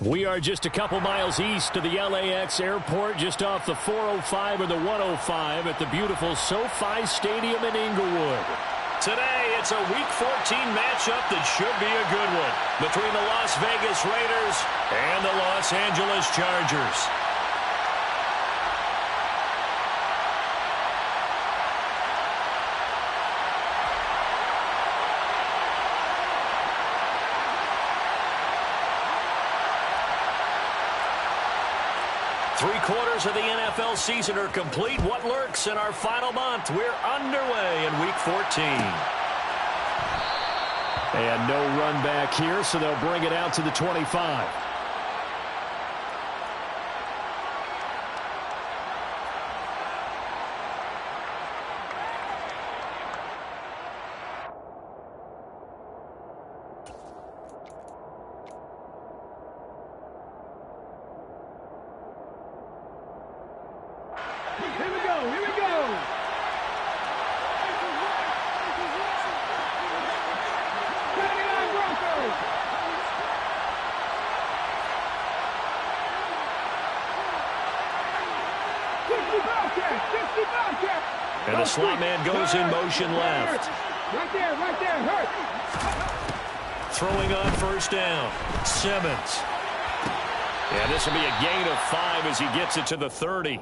We are just a couple miles east of the LAX airport, just off the 405 or the 105 at the beautiful SoFi Stadium in Inglewood. Today, it's a Week 14 matchup that should be a good one between the Las Vegas Raiders and the Los Angeles Chargers. Three-quarters of the NFL season are complete. What lurks in our final month? We're underway in Week 14. And no run back here, so they'll bring it out to the 25. And the slot man goes in motion left. Right there, hurt. Throwing on first down, Simmons. And this will be a gain of 5 as he gets it to the 30.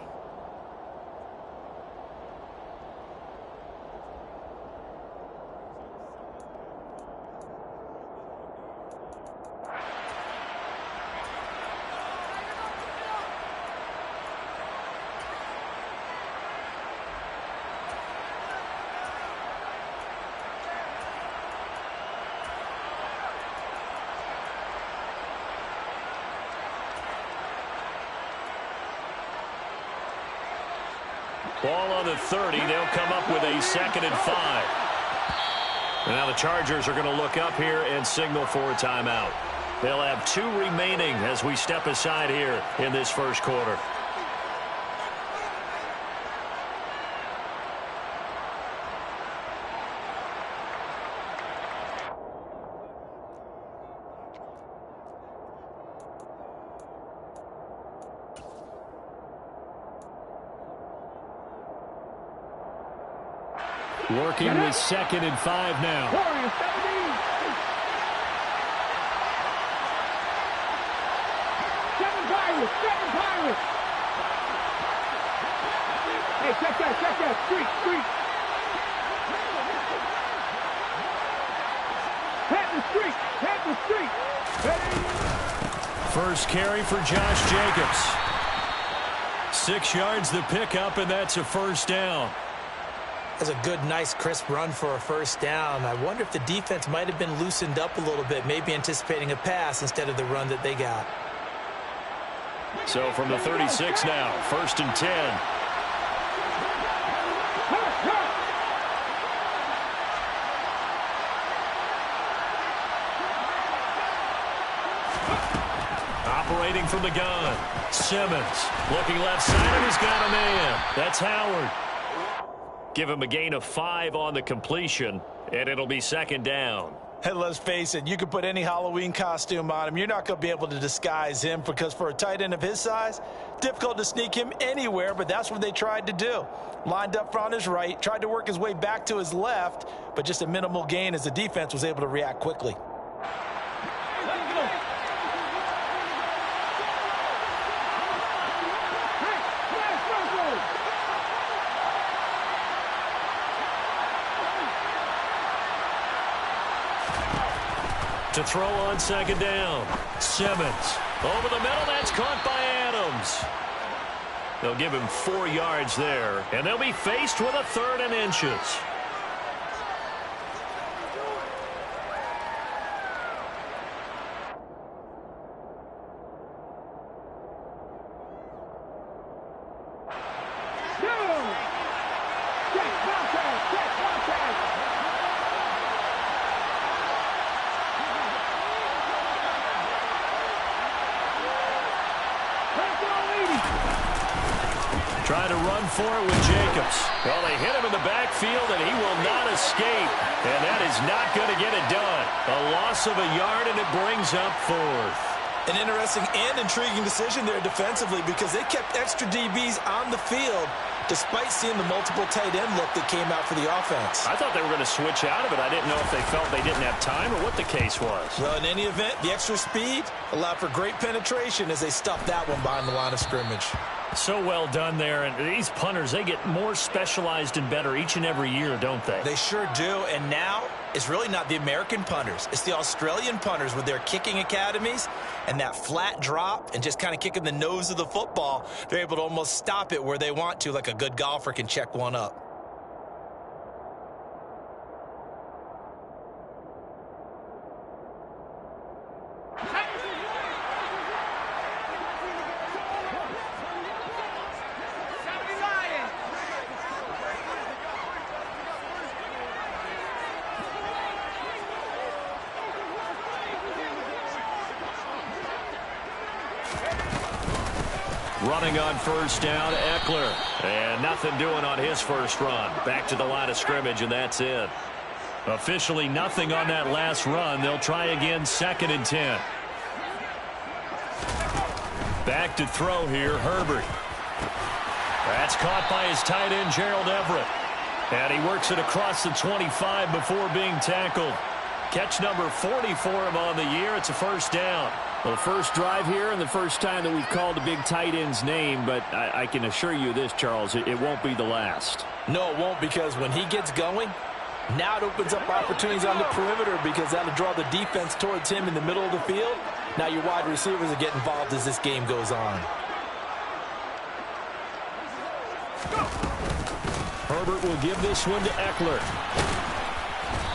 Ball on the 30. They'll come up with a 2nd and 5. And now the Chargers are going to look up here and signal for a timeout. They'll have 2 remaining as we step aside here in this first quarter. Working with 2nd and 5 now. Seven Pirates. Hey, check that. Street. Pat the street. Ready? First carry for Josh Jacobs. 6 yards the pickup, and that's a first down. That's a good, nice, crisp run for a first down. I wonder if the defense might have been loosened up a little bit, maybe anticipating a pass instead of the run that they got. So from the 36 now, 1st and 10. Operating from the gun, Simmons. Looking left side, and he's got a man. That's Howard. Give him a gain of 5 on the completion, and it'll be 2nd down. And let's face it, you can put any Halloween costume on him. You're not going to be able to disguise him because for a tight end of his size, difficult to sneak him anywhere, but that's what they tried to do. Lined up front his right, tried to work his way back to his left, but just a minimal gain as the defense was able to react quickly. To throw on 2nd down, Simmons. Over the middle, that's caught by Adams. They'll give him 4 yards there, and they'll be faced with a 3rd and inches. Trying to run for it with Jacobs. Well, they hit him in the backfield, and he will not escape. And that is not going to get it done. A loss of a yard, and it brings up 4th. An interesting and intriguing decision there defensively because they kept extra DBs on the field despite seeing the multiple tight end look that came out for the offense. I thought they were going to switch out of it. I didn't know if they felt they didn't have time or what the case was. Well, in any event, the extra speed allowed for great penetration as they stuffed that one behind the line of scrimmage. So well done there. And these punters, they get more specialized and better each and every year, don't they? They sure do. And now it's really not the American punters. It's the Australian punters with their kicking academies and that flat drop and just kind of kicking the nose of the football. They're able to almost stop it where they want to, like a good golfer can check one up. Running on first down, Eckler. And nothing doing on his first run. Back to the line of scrimmage, and that's it. Officially nothing on that last run. They'll try again, 2nd and 10. Back to throw here, Herbert. That's caught by his tight end, Gerald Everett. And he works it across the 25 before being tackled. Catch number 40 for him on the year. It's a first down. Well, the first drive here and the first time that we've called a big tight end's name, but I can assure you this, Charles, it won't be the last. No, it won't, because when he gets going, now it opens up opportunities on the perimeter because that'll draw the defense towards him in the middle of the field. Now your wide receivers will get involved as this game goes on. Herbert will give this one to Eckler.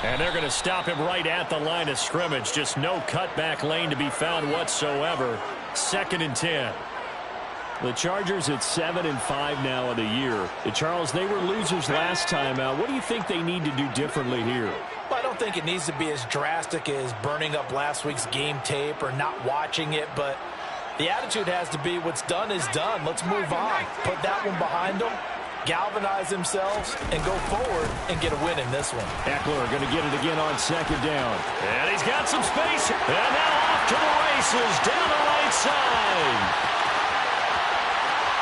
And they're going to stop him right at the line of scrimmage. Just no cutback lane to be found whatsoever. 2nd and 10. The Chargers at 7-5 now in the year. Charles, they were losers last time out. What do you think they need to do differently here? Well, I don't think it needs to be as drastic as burning up last week's game tape or not watching it, but the attitude has to be what's done is done. Let's move on. Put that one behind them. Galvanize themselves and go forward and get a win in this one. Eckler going to get it again on 2nd down. And he's got some space. And now off to the races down the right side.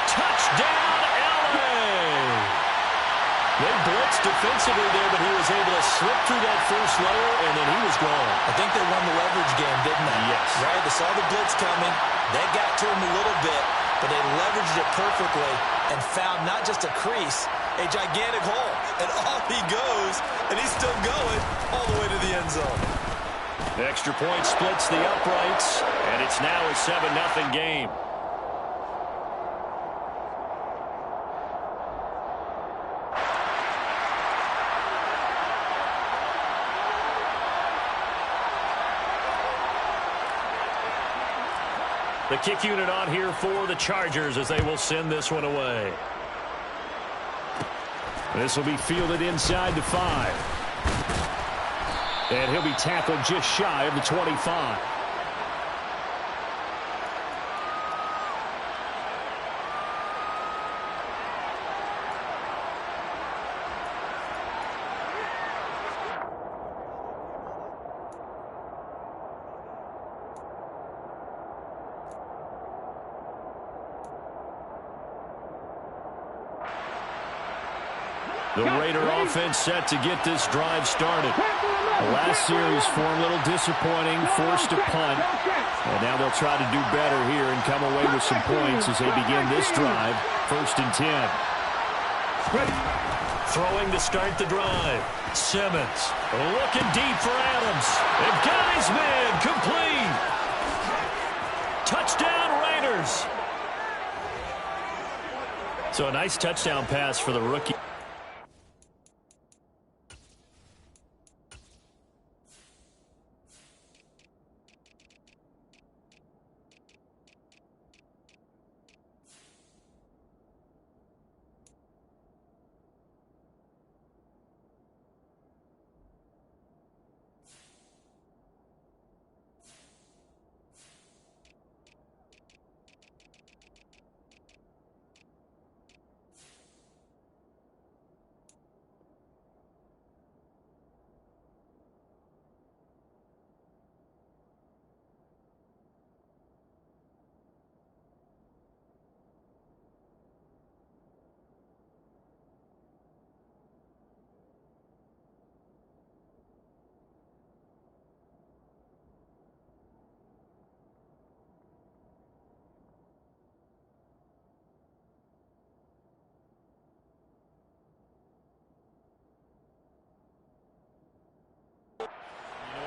Touchdown, L.A. They blitzed defensively there, but he was able to slip through that first layer, and then he was gone. I think they won the leverage game, didn't they? Yes. Right? They saw the blitz coming. They got to him a little bit, but they leveraged it perfectly and found not just a crease, a gigantic hole. And off he goes, and he's still going all the way to the end zone. The extra point splits the uprights, and it's now a 7-0 game. The kick unit on here for the Chargers as they will send this one away. This will be fielded inside the 5. And he'll be tackled just shy of the 25. The Raider offense set to get this drive started. The last series for him, a little disappointing, forced to punt. And now they'll try to do better here and come away with some points as they begin this drive. 1st and 10. Throwing to start the drive. Simmons looking deep for Adams. They've got his man complete. Touchdown, Raiders. So a nice touchdown pass for the rookie.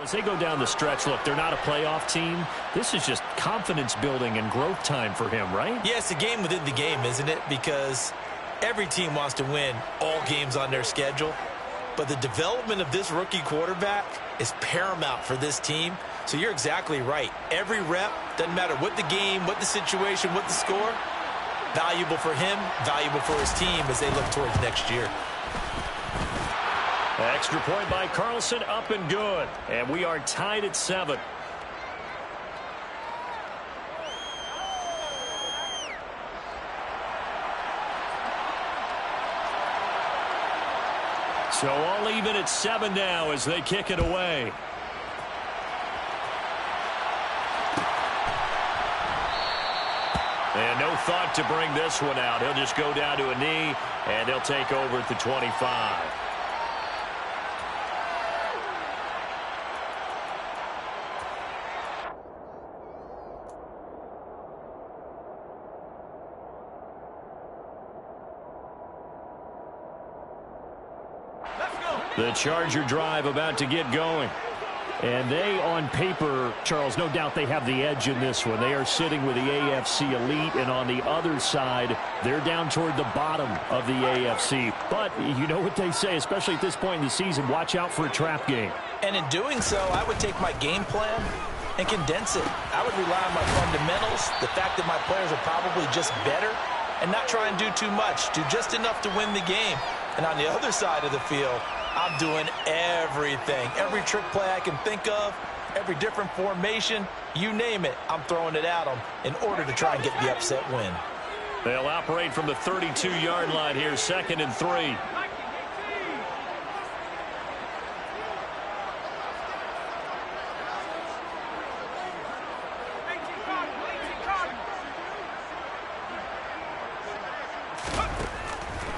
As they go down the stretch, look, they're not a playoff team. This is just confidence building and growth time for him, right? Yeah, it's a game within the game, isn't it? Because every team wants to win all games on their schedule. But the development of this rookie quarterback is paramount for this team. So you're exactly right. Every rep, doesn't matter what the game, what the situation, what the score, valuable for him, valuable for his team as they look towards next year. Extra point by Carlson, up and good. And we are tied at 7. So all even at 7 now as they kick it away. And no thought to bring this one out. He'll just go down to a knee, and they'll take over at the 25. The Charger drive about to get going. And they, on paper, Charles, no doubt they have the edge in this one. They are sitting with the AFC elite, and on the other side, they're down toward the bottom of the AFC. But you know what they say, especially at this point in the season, watch out for a trap game. And in doing so, I would take my game plan and condense it. I would rely on my fundamentals, the fact that my players are probably just better, and not try and do too much. Do just enough to win the game. And on the other side of the field, I'm doing everything. Every trick play I can think of, every different formation, you name it, I'm throwing it at them in order to try and get the upset win. They'll operate from the 32-yard line here, 2nd and 3.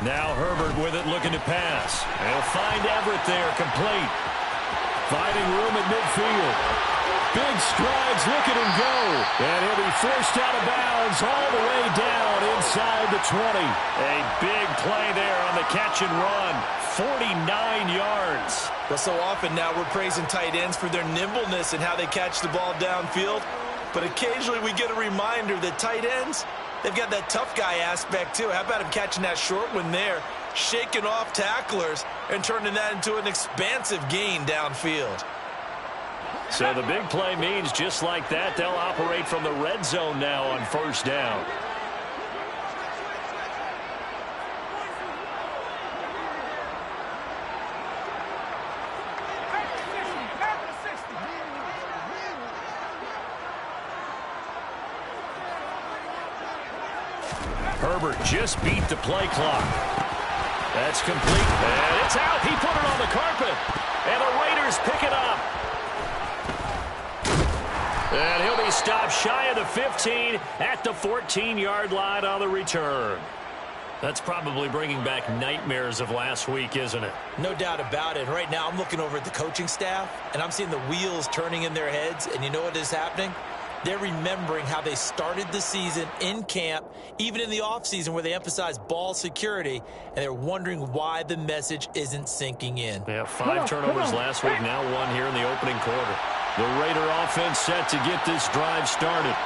Now Herbert with it, looking to pass. He'll find Everett there, complete. Finding room at midfield. Big strides, look at him go. And he'll be forced out of bounds all the way down inside the 20. A big play there on the catch and run. 49 yards. Well, so often now we're praising tight ends for their nimbleness and how they catch the ball downfield. But occasionally we get a reminder that tight ends, they've got that tough guy aspect too. How about him catching that short one there, shaking off tacklers, and turning that into an expansive gain downfield? So the big play means just like that, they'll operate from the red zone now on 1st down. Herbert just beat the play clock. That's complete. And it's out. He put it on the carpet. And the Raiders pick it up. And he'll be stopped shy of the 15 at the 14-yard line on the return. That's probably bringing back nightmares of last week, isn't it? No doubt about it. Right now I'm looking over at the coaching staff, and I'm seeing the wheels turning in their heads. And you know what is happening? They're remembering how they started the season in camp, even in the offseason where they emphasized ball security, and they're wondering why the message isn't sinking in. Yeah, 5 turnovers last week, now 1 here in the opening quarter. The Raider offense set to get this drive started.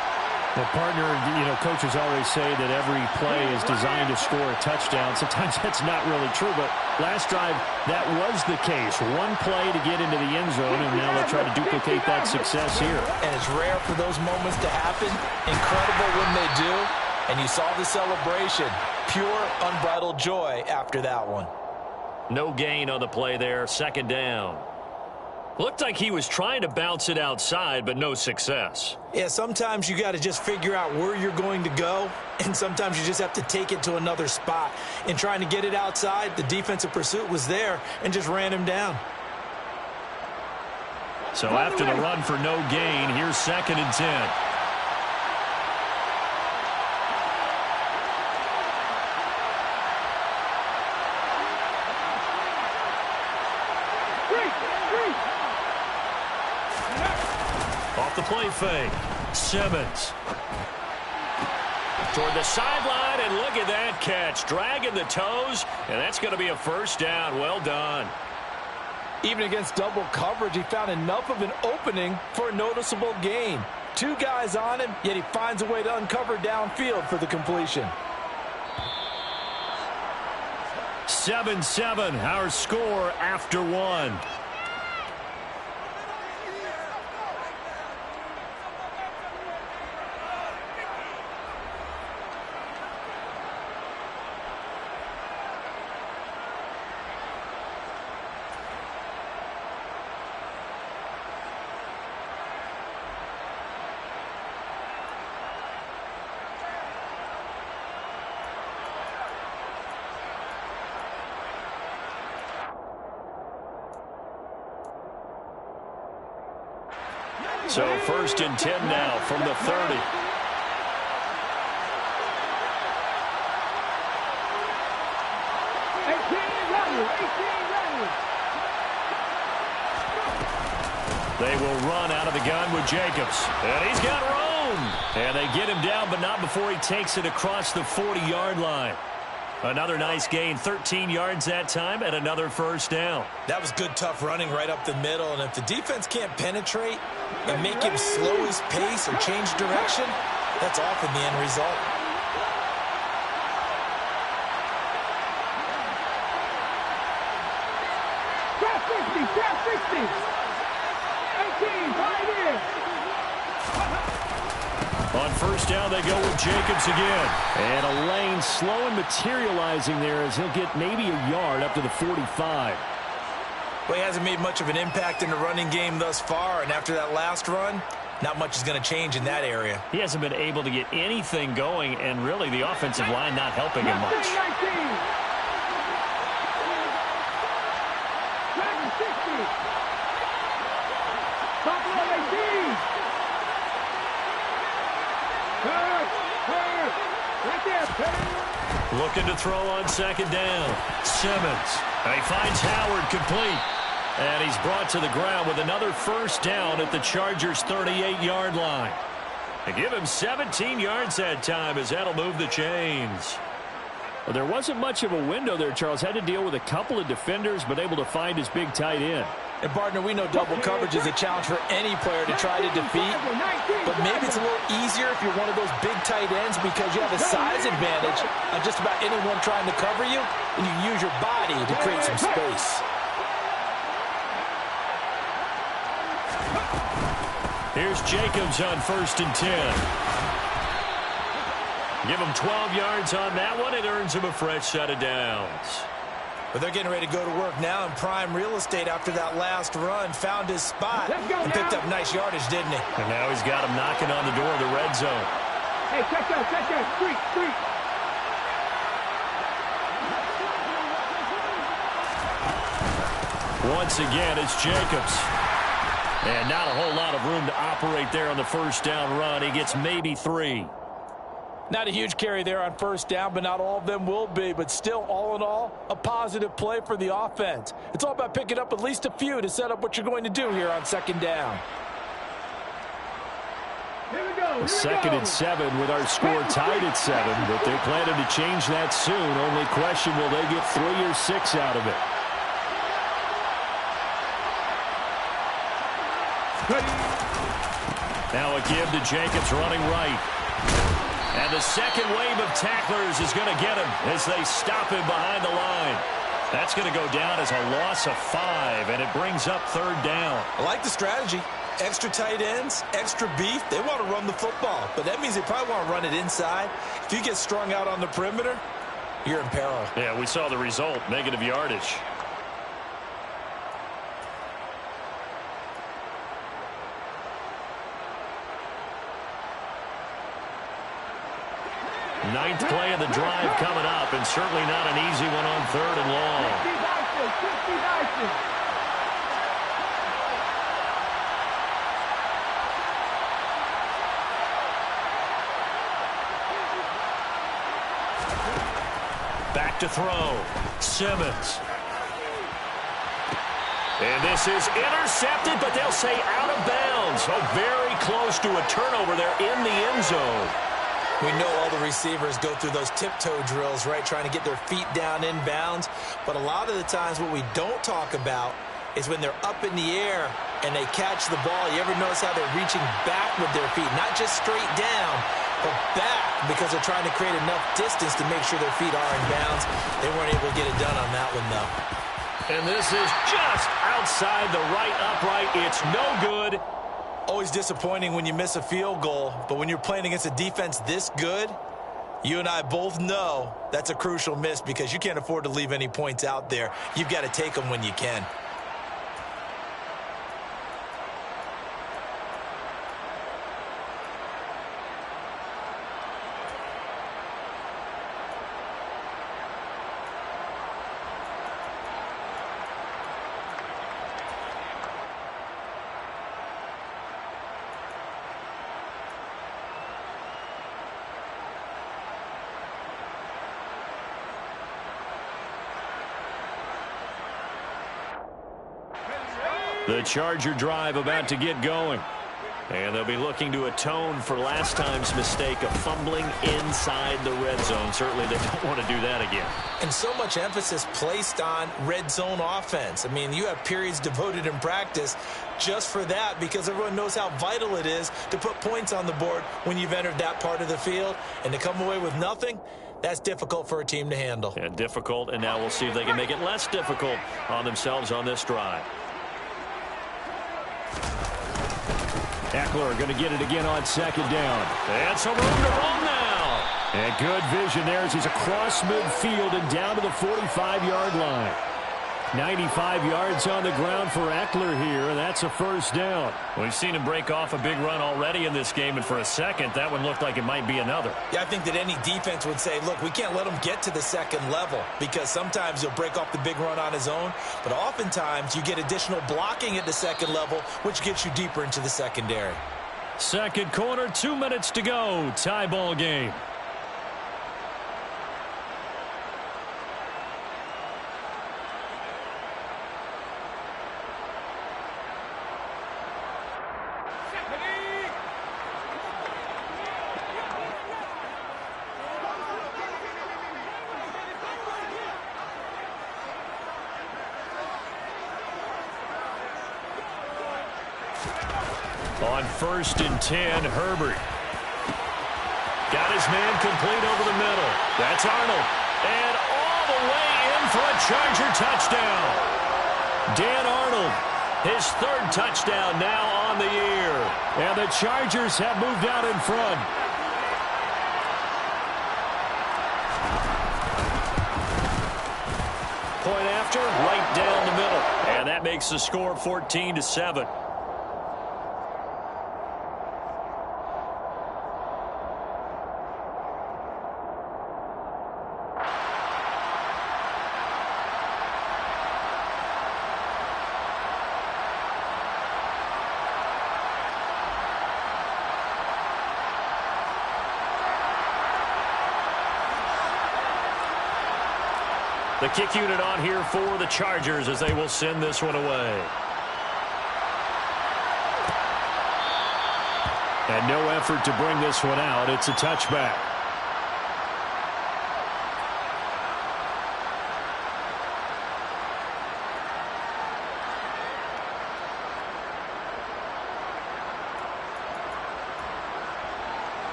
Well, partner, you know, coaches always say that every play is designed to score a touchdown. Sometimes that's not really true, but last drive, that was the case. 1 play to get into the end zone, and now they'll try to duplicate that success here. And it's rare for those moments to happen. Incredible when they do. And you saw the celebration. Pure, unbridled joy after that one. No gain on the play there, 2nd down. Looked like he was trying to bounce it outside, but no success. Yeah, sometimes you got to just figure out where you're going to go, and sometimes you just have to take it to another spot. In trying to get it outside, the defensive pursuit was there and just ran him down. So after the run for no gain, here's 2nd and 10. Off the play fake. Simmons. Toward the sideline, and look at that catch. Dragging the toes, and that's going to be a 1st down. Well done. Even against double coverage, he found enough of an opening for a noticeable gain. 2 guys on him, yet he finds a way to uncover downfield for the completion. 7-7, our score after 1. So 1st and 10 now from the 30. 18 running. They will run out of the gun with Jacobs. And he's got room. And they get him down, but not before he takes it across the 40-yard line. Another nice gain, 13 yards that time, and another 1st down. That was good, tough running right up the middle. And if the defense can't penetrate and make him slow his pace or change direction, that's often the end result. Trap 60. 18, right here. On 1st down, they go with Jacobs again. And a lane slow and materializing there as he'll get maybe a yard up to the 45. Well, he hasn't made much of an impact in the running game thus far, and after that last run, not much is going to change in that area. He hasn't been able to get anything going, and really the offensive line not helping him much. 19. 60. Top of 18. Hurt. Right there, Looking to throw on 2nd down. Simmons. And he finds Howard complete. And he's brought to the ground with another 1st down at the Chargers' 38-yard line. They give him 17 yards that time as that'll move the chains. Well, there wasn't much of a window there, Charles. Had to deal with a couple of defenders, but able to find his big tight end. And, partner, we know double coverage is a challenge for any player to try to defeat. But maybe it's a little easier if you're one of those big tight ends because you have a size advantage on just about anyone trying to cover you, and you use your body to create some space. Here's Jacobs on 1st and 10. Give him 12 yards on that one. It earns him a fresh set of downs. But they're getting ready to go to work now in prime real estate after that last run. Found his spot and picked up nice yardage, didn't he? And now he's got him knocking on the door of the red zone. Hey, check that. Street. Once again, it's Jacobs. And not a whole lot of room to operate there on the 1st down run. He gets maybe 3. Not a huge carry there on 1st down, but not all of them will be. But still, all in all, a positive play for the offense. It's all about picking up at least a few to set up what you're going to do here on 2nd down. Here we go. 2nd and 7 with our score tied at 7. But they're planning to change that soon. Only question, will they get 3 or 6 out of it? Now a give to Jacobs running right. And the second wave of tacklers is going to get him as they stop him behind the line. That's going to go down as a loss of 5, and it brings up 3rd down. I like the strategy. Extra tight ends, extra beef. They want to run the football, but that means they probably want to run it inside. If you get strung out on the perimeter, you're in peril. Yeah, we saw the result, negative yardage. Ninth play of the drive coming up, and certainly not an easy one on 3rd and long. Back to throw. Simmons. And this is intercepted, but they'll say out of bounds. So very close to a turnover there in the end zone. We know all the receivers go through those tiptoe drills, right, trying to get their feet down inbounds. But a lot of the times what we don't talk about is when they're up in the air and they catch the ball. You ever notice how they're reaching back with their feet? Not just straight down, but back, because they're trying to create enough distance to make sure their feet are in bounds. They weren't able to get it done on that one, though. And this is just outside the right upright. It's no good. Always disappointing when you miss a field goal, but when you're playing against a defense this good, you and I both know that's a crucial miss because you can't afford to leave any points out there. You've got to take them when you can. The Charger drive about to get going. And they'll be looking to atone for last time's mistake of fumbling inside the red zone. Certainly they don't want to do that again. And so much emphasis placed on red zone offense. I mean, you have periods devoted in practice just for that because everyone knows how vital it is to put points on the board when you've entered that part of the field. And to come away with nothing, that's difficult for a team to handle. And difficult, and now we'll see if they can make it less difficult on themselves on this drive. Eckler going to get it again on second down. And some room to run now. And good vision there as he's across midfield and down to the 45-yard line. 95 yards on the ground for Eckler here, and that's a first down. We've seen him break off a big run already in this game, and for a second, that one looked like it might be another. Yeah, I think that any defense would say, look, we can't let him get to the second level because sometimes he'll break off the big run on his own, but oftentimes you get additional blocking at the second level, which gets you deeper into the secondary. Second quarter, 2 minutes to go. Tie ball game. On 1st and 10, Herbert. Got his man complete over the middle. That's Arnold. And all the way in for a Charger touchdown. Dan Arnold, his 3rd touchdown now on the year. And the Chargers have moved out in front. Point after, right down the middle. And that makes the score 14-7. The kick unit on here for the Chargers as they will send this one away. And no effort to bring this one out. It's a touchback.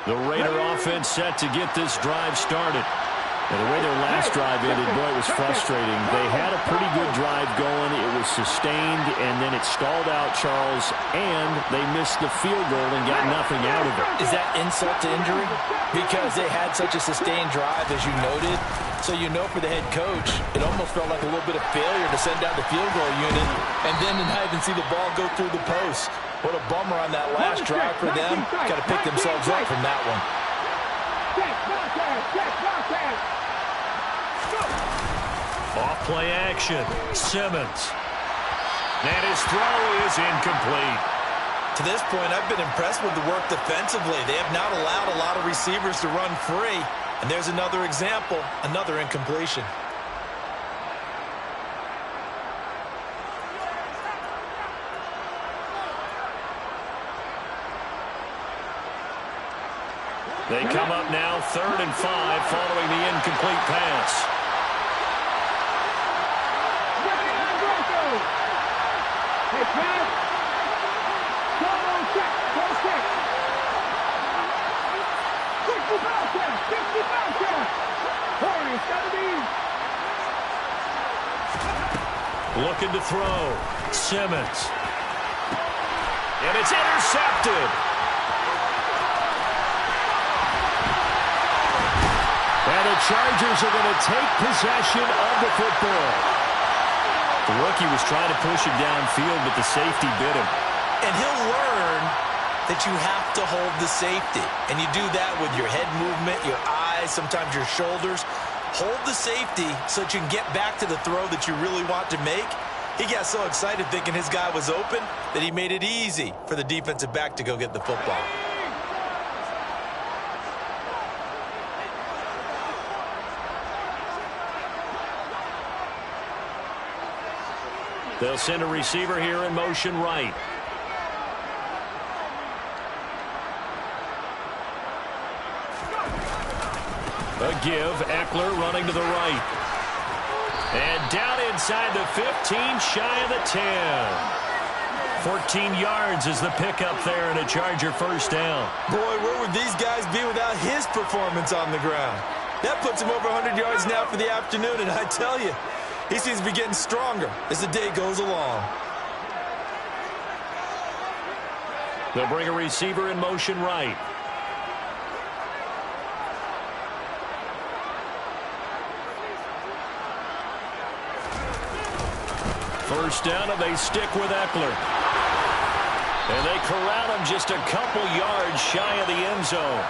The Raider offense set to get this drive started. And the way their last drive ended, boy, it was frustrating. They had a pretty good drive going. It was sustained, and then it stalled out, Charles, and they missed the field goal and got nothing out of it. Is that insult to injury? Because they had such a sustained drive, as you noted. So you know for the head coach, it almost felt like a little bit of failure to send out the field goal unit and then to not even see the ball go through the post. What a bummer on that last drive for them. Got to pick themselves up from that one. Off play action. Simmons. And his throw is incomplete. To this point, I've been impressed with the work defensively. They have not allowed a lot of receivers to run free. And there's another example, another incompletion. They come up now 3rd and 5 following the incomplete pass. Hey, pass. Go check. 60 pounds there. Corner, 70. Looking to throw. Simmons. And it's intercepted. And the Chargers are going to take possession of the football. The rookie was trying to push him downfield, but the safety bit him. And he'll learn that you have to hold the safety. And you do that with your head movement, your eyes, sometimes your shoulders. Hold the safety so that you can get back to the throw that you really want to make. He got so excited thinking his guy was open that he made it easy for the defensive back to go get the football. They'll send a receiver here in motion right. A give. Eckler running to the right. And down inside the 15, shy of the 10. 14 yards is the pickup there and a Charger first down. Boy, where would these guys be without his performance on the ground? That puts him over 100 yards now for the afternoon, and I tell you, he seems to be getting stronger as the day goes along. They'll bring a receiver in motion right. First down, and they stick with Eckler. And they corral him just a couple yards shy of the end zone.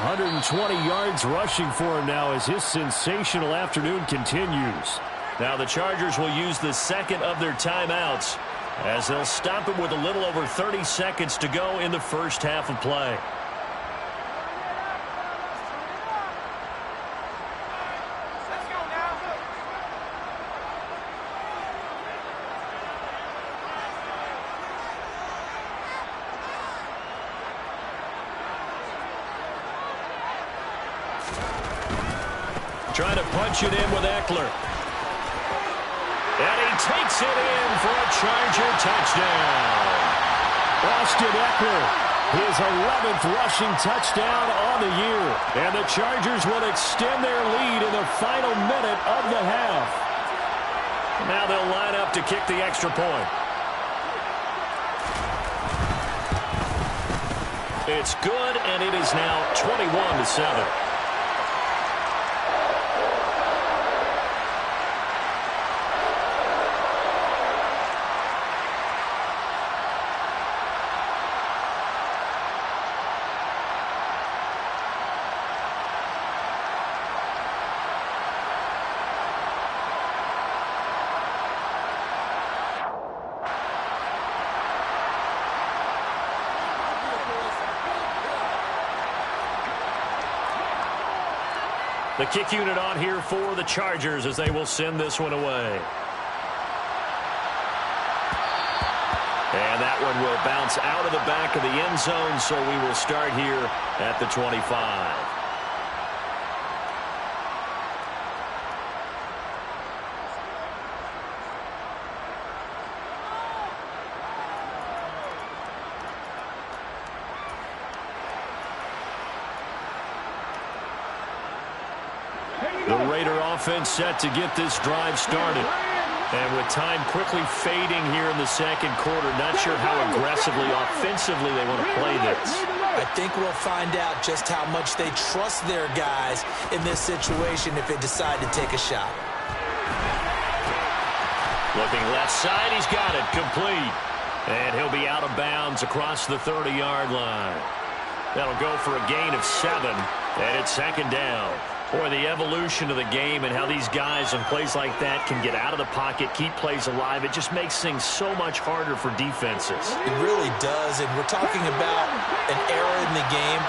120 yards rushing for him now as his sensational afternoon continues. Now the Chargers will use the second of their timeouts as they'll stop him with a little over 30 seconds to go in the first half of play. Trying to punch it in with Eckler. And he takes it in for a Charger touchdown. Austin Eckler, his 11th rushing touchdown on the year. And the Chargers will extend their lead in the final minute of the half. Now they'll line up to kick the extra point. It's good, and it is now 21-7. The kick unit on here for the Chargers as they will send this one away. And that one will bounce out of the back of the end zone, so we will start here at the 25. The Raider offense set to get this drive started. And with time quickly fading here in the second quarter, not sure how aggressively, offensively they want to play this. I think we'll find out just how much they trust their guys in this situation if they decide to take a shot. Looking left side, he's got it, complete. And he'll be out of bounds across the 30-yard line. That'll go for a gain of 7, and it's second down. Boy, the evolution of the game and how these guys on plays like that can get out of the pocket, keep plays alive, it just makes things so much harder for defenses. It really does, and we're talking about an era in the game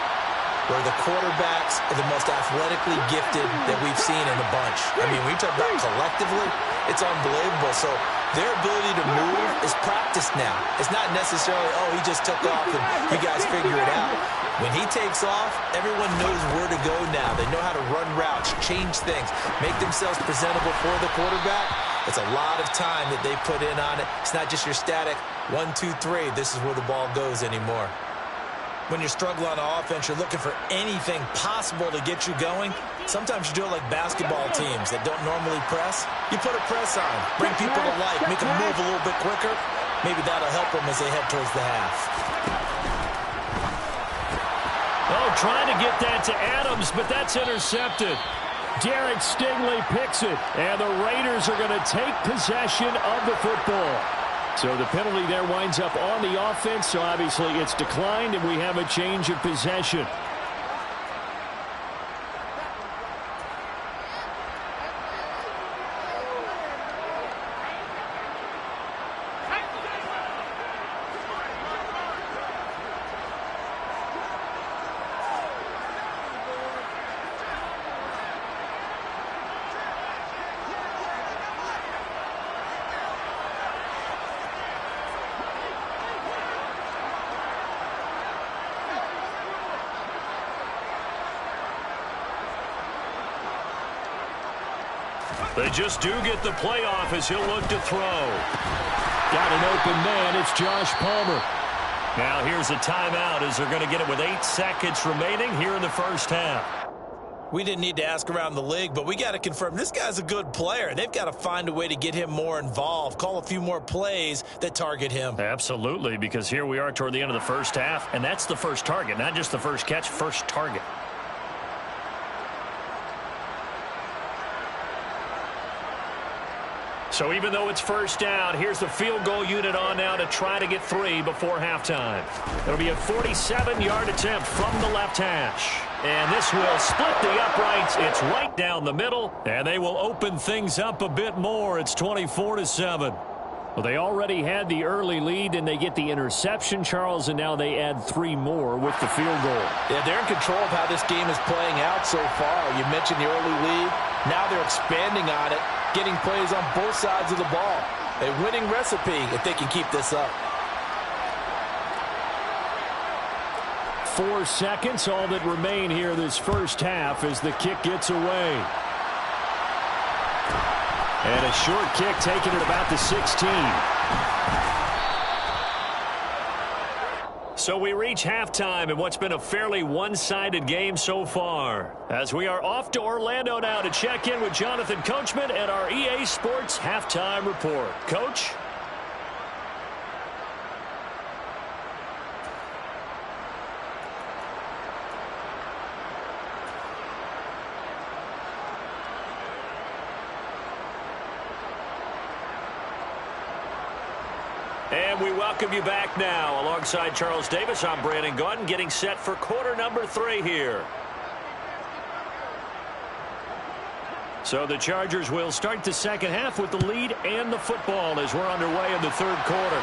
where the quarterbacks are the most athletically gifted that we've seen in the bunch. I mean, when you talk about collectively, it's unbelievable. So their ability to move is practiced now. It's not necessarily, oh, he just took off and you guys figure it out. When he takes off, everyone knows where to go now. They know how to run routes, change things, make themselves presentable for the quarterback. It's a lot of time that they put in on it. It's not just your static 1, 2, 3. This is where the ball goes anymore. When you're struggling on offense, you're looking for anything possible to get you going. Sometimes you do it like basketball teams that don't normally press. You put a press on, bring people to life, make them move a little bit quicker. Maybe that'll help them as they head towards the half. Oh, trying to get that to Adams, but that's intercepted. Derek Stingley picks it, and the Raiders are going to take possession of the football. So the penalty there winds up on the offense, so obviously it's declined, and we have a change of possession. They just do get the playoff as he'll look to throw. Got an open man. It's Josh Palmer. Now here's a timeout as they're going to get it with 8 seconds remaining here in the first half. We didn't need to ask around the league, but we got to confirm this guy's a good player. They've got to find a way to get him more involved, call a few more plays that target him. Absolutely, because here we are toward the end of the first half, and that's the first target, not just the first catch, first target. So even though it's first down, here's the field goal unit on now to try to get 3 before halftime. It'll be a 47-yard attempt from the left hash. And this will split the uprights. It's right down the middle, and they will open things up a bit more. It's 24-7. Well, they already had the early lead, and they get the interception, Charles, and now they add 3 more with the field goal. Yeah, they're in control of how this game is playing out so far. You mentioned the early lead. Now they're expanding on it, getting plays on both sides of the ball. A winning recipe if they can keep this up. 4 seconds, all that remain here this first half as the kick gets away. And a short kick taken at about the 16. So we reach halftime in what's been a fairly one-sided game so far. As we are off to Orlando now to check in with Jonathan Coachman at our EA Sports Halftime Report. Coach? And we welcome you back now. Alongside Charles Davis, I'm Brandon Gaudin, getting set for quarter number 3 here. So the Chargers will start the second half with the lead and the football as we're underway in the third quarter.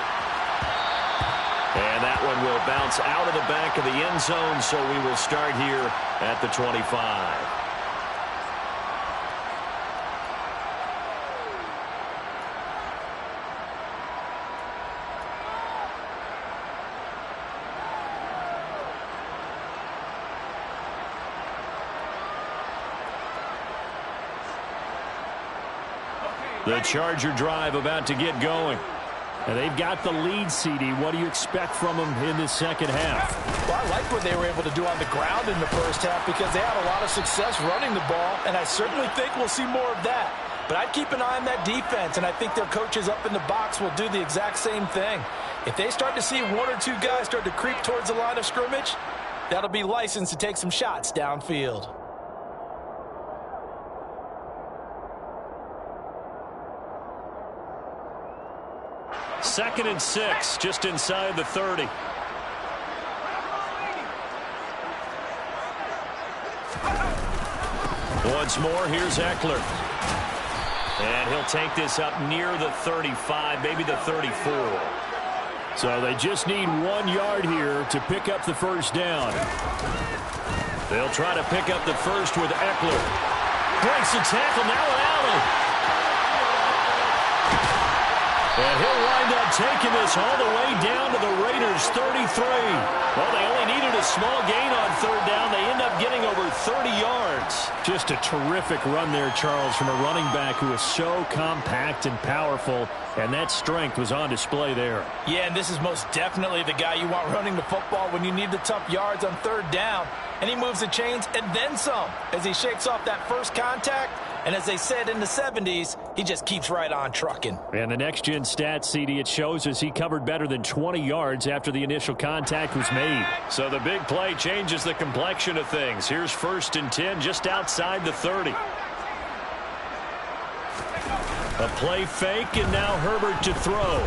And that one will bounce out of the back of the end zone, so we will start here at the 25. The Charger drive about to get going. And they've got the lead, CD. What do you expect from them in the second half? Well, I like what they were able to do on the ground in the first half because they had a lot of success running the ball, and I certainly think we'll see more of that. But I'd keep an eye on that defense, and I think their coaches up in the box will do the exact same thing. If they start to see 1 or 2 guys start to creep towards the line of scrimmage, that'll be licensed to take some shots downfield. Second and 6, just inside the 30. Once more, here's Eckler. And he'll take this up near the 35, maybe the 34. So they just need 1 yard here to pick up the first down. They'll try to pick up the first with Eckler. Breaks the tackle now with Allen. And he'll wind up taking this all the way down to the Raiders' 33. Well, they only needed a small gain on third down. They end up getting over 30 yards. Just a terrific run there, Charles, from a running back who is so compact and powerful, and that strength was on display there. Yeah, and this is most definitely the guy you want running the football when you need the tough yards on third down. And he moves the chains and then some as he shakes off that first contact. And as they said in the 70s, he just keeps right on trucking. And the next-gen stat, CD, it shows us he covered better than 20 yards after the initial contact was made. So the big play changes the complexion of things. Here's 1st and 10 just outside the 30. A play fake, and now Herbert to throw.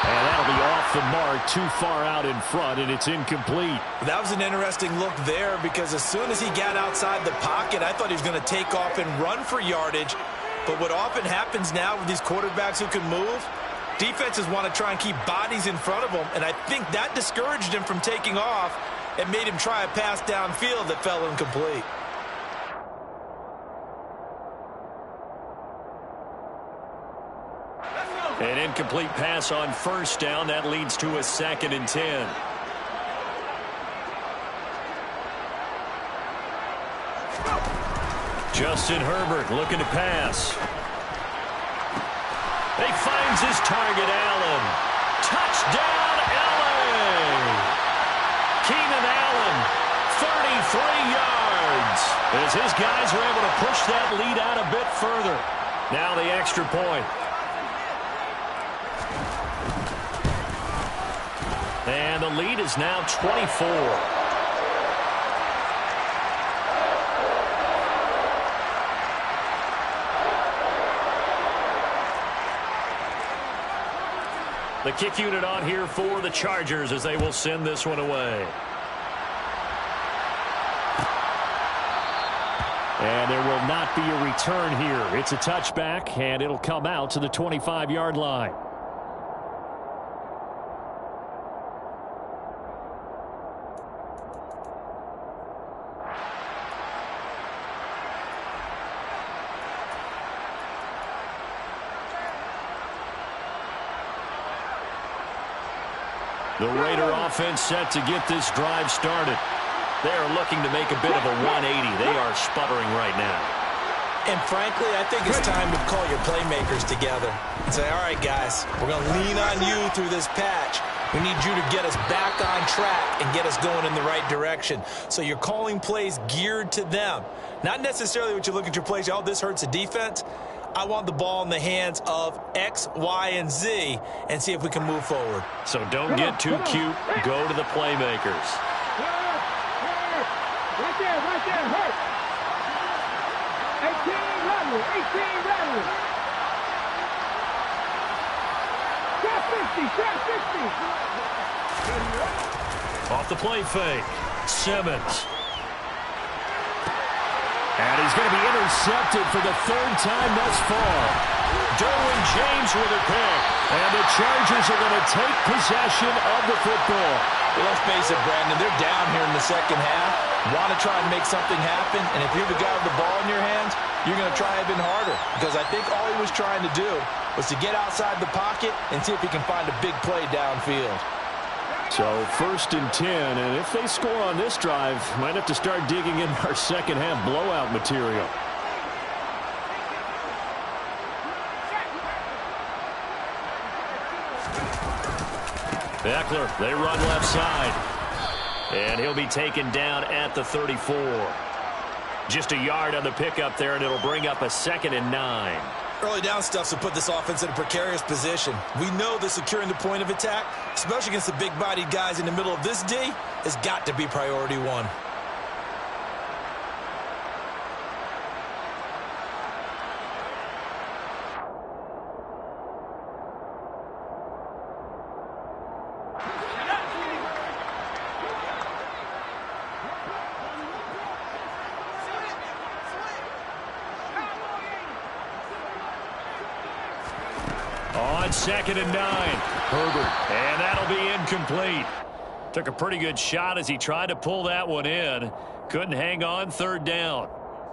And that'll be off the mark, too far out in front, and it's incomplete. That was an interesting look there because as soon as he got outside the pocket, I thought he was going to take off and run for yardage. But what often happens now with these quarterbacks who can move, defenses want to try and keep bodies in front of them, and I think that discouraged him from taking off and made him try a pass downfield that fell incomplete. An incomplete pass on 1st down. That leads to a 2nd and 10. Justin Herbert looking to pass. He finds his target, Allen. Touchdown, Allen! Keenan Allen, 33 yards. As his guys are able to push that lead out a bit further. Now the extra point. And the lead is now 24. The kick unit on here for the Chargers as they will send this one away. And there will not be a return here. It's a touchback, and it'll come out to the 25-yard line. The Raider offense set to get this drive started. They are looking to make a bit of a 180. They are sputtering right now. And frankly, I think it's time to call your playmakers together and say, all right, guys, we're going to lean on you through this patch. We need you to get us back on track and get us going in the right direction. So you're calling plays geared to them. Not necessarily what you look at your plays, oh, this hurts the defense. I want the ball in the hands of X, Y, and Z and see if we can move forward. So don't get too cute. Go to the playmakers. Right there, hurt. 18 level. Trap 50. Off the play fake. Simmons. And he's going to be intercepted for the 3rd time thus far. Derwin James with a pick. And the Chargers are going to take possession of the football. Well, let's face it, Brandon, they're down here in the second half. Want to try and make something happen. And if you're the guy with the ball in your hands, you're going to try even harder. Because I think all he was trying to do was to get outside the pocket and see if he can find a big play downfield. So 1st and 10, and if they score on this drive, might have to start digging in our second half blowout material. Eckler, they run left side. And he'll be taken down at the 34. Just a yard on the pickup there, and it'll bring up a 2nd and 9. Early down stuffs will put this offense in a precarious position. We know that securing the point of attack, especially against the big-bodied guys in the middle of this D, has got to be priority one. On 2nd and 9. Herbert. And that'll be incomplete. Took a pretty good shot as he tried to pull that one in. Couldn't hang on. 3rd down.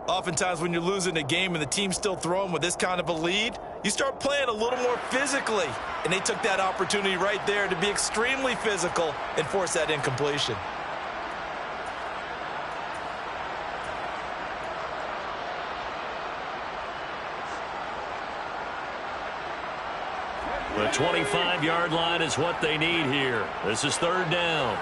Oftentimes when you're losing a game and the team's still throwing with this kind of a lead, you start playing a little more physically. And they took that opportunity right there to be extremely physical and force that incompletion. The 25-yard line is what they need here. This is 3rd down.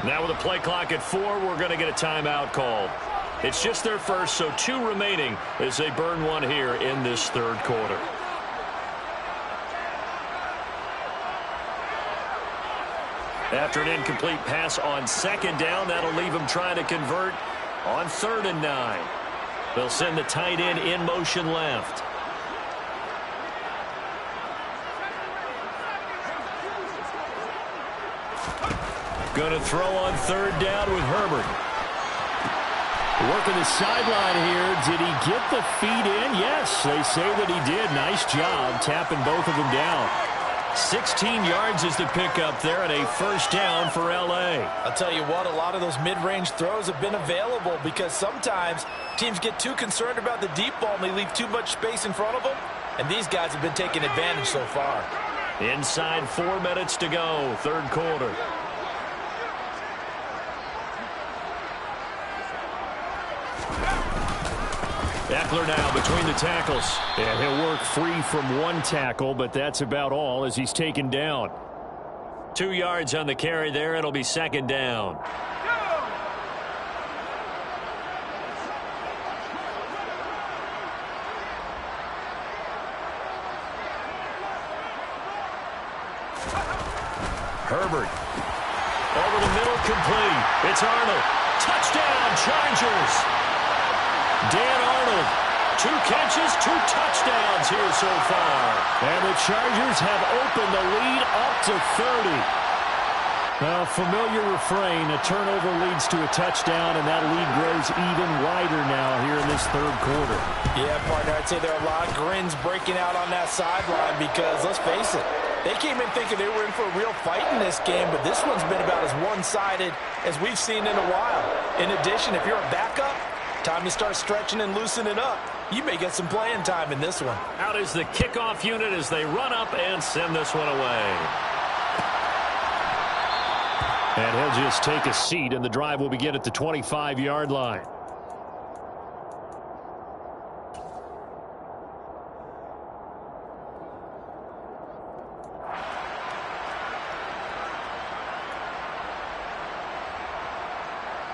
Now with a play clock at 4, we're going to get a timeout called. It's just their first, so 2 remaining as they burn one here in this 3rd quarter. After an incomplete pass on 2nd down, that'll leave them trying to convert on 3rd and 9. They'll send the tight end in motion left. Going to throw on 3rd down with Herbert. Working the sideline here. Did he get the feet in? Yes, they say that he did. Nice job tapping both of them down. 16 yards is the pickup there and a 1st down for L.A. I'll tell you what, a lot of those mid-range throws have been available because sometimes teams get too concerned about the deep ball and they leave too much space in front of them. And these guys have been taking advantage so far. Inside 4 minutes to go, 3rd quarter. Eckler now between the tackles. Yeah, he'll work free from 1 tackle, but that's about all as he's taken down. 2 yards on the carry there. It'll be 2nd down. Herbert. Over the middle, complete. It's Arnold. Touchdown, Chargers. Dan Arnold, 2 catches, 2 touchdowns here so far. And the Chargers have opened the lead up to 30. A familiar refrain, a turnover leads to a touchdown, and that lead grows even wider now here in this 3rd quarter. Yeah, partner, I'd say there are a lot of grins breaking out on that sideline because, let's face it, they came in thinking they were in for a real fight in this game, but this one's been about as one-sided as we've seen in a while. In addition, if you're a backup, time to start stretching and loosening up. You may get some playing time in this one. Out is the kickoff unit as they run up and send this one away. And he'll just take a seat, and the drive will begin at the 25-yard line.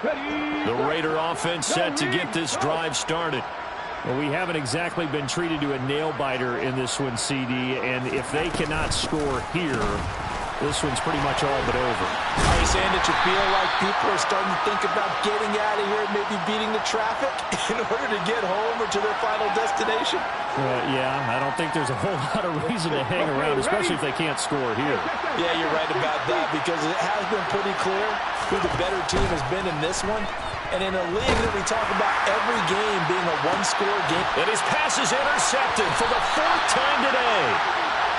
The Raider offense set to get this drive started. Well, we haven't exactly been treated to a nail-biter in this one, CD, and if they cannot score here, this one's pretty much all but over. Are you saying that you feel like people are starting to think about getting out of here and maybe beating the traffic in order to get home or to their final destination? Yeah, I don't think there's a whole lot of reason to hang around, especially if they can't score here. Yeah, you're right about that because it has been pretty clear who the better team has been in this one. And in a league that we talk about every game being a one-score game. And his pass is intercepted for the 4th time today.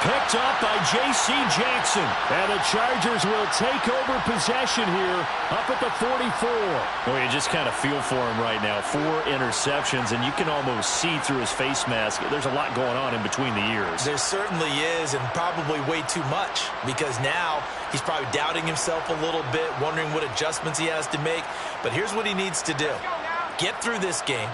Picked up by J.C. Jackson. And the Chargers will take over possession here up at the 44. Well, you just kind of feel for him right now. 4 interceptions, and you can almost see through his face mask. There's a lot going on in between the ears. There certainly is, and probably way too much, because now he's probably doubting himself a little bit, wondering what adjustments he has to make. But here's what he needs to do. Get through this game,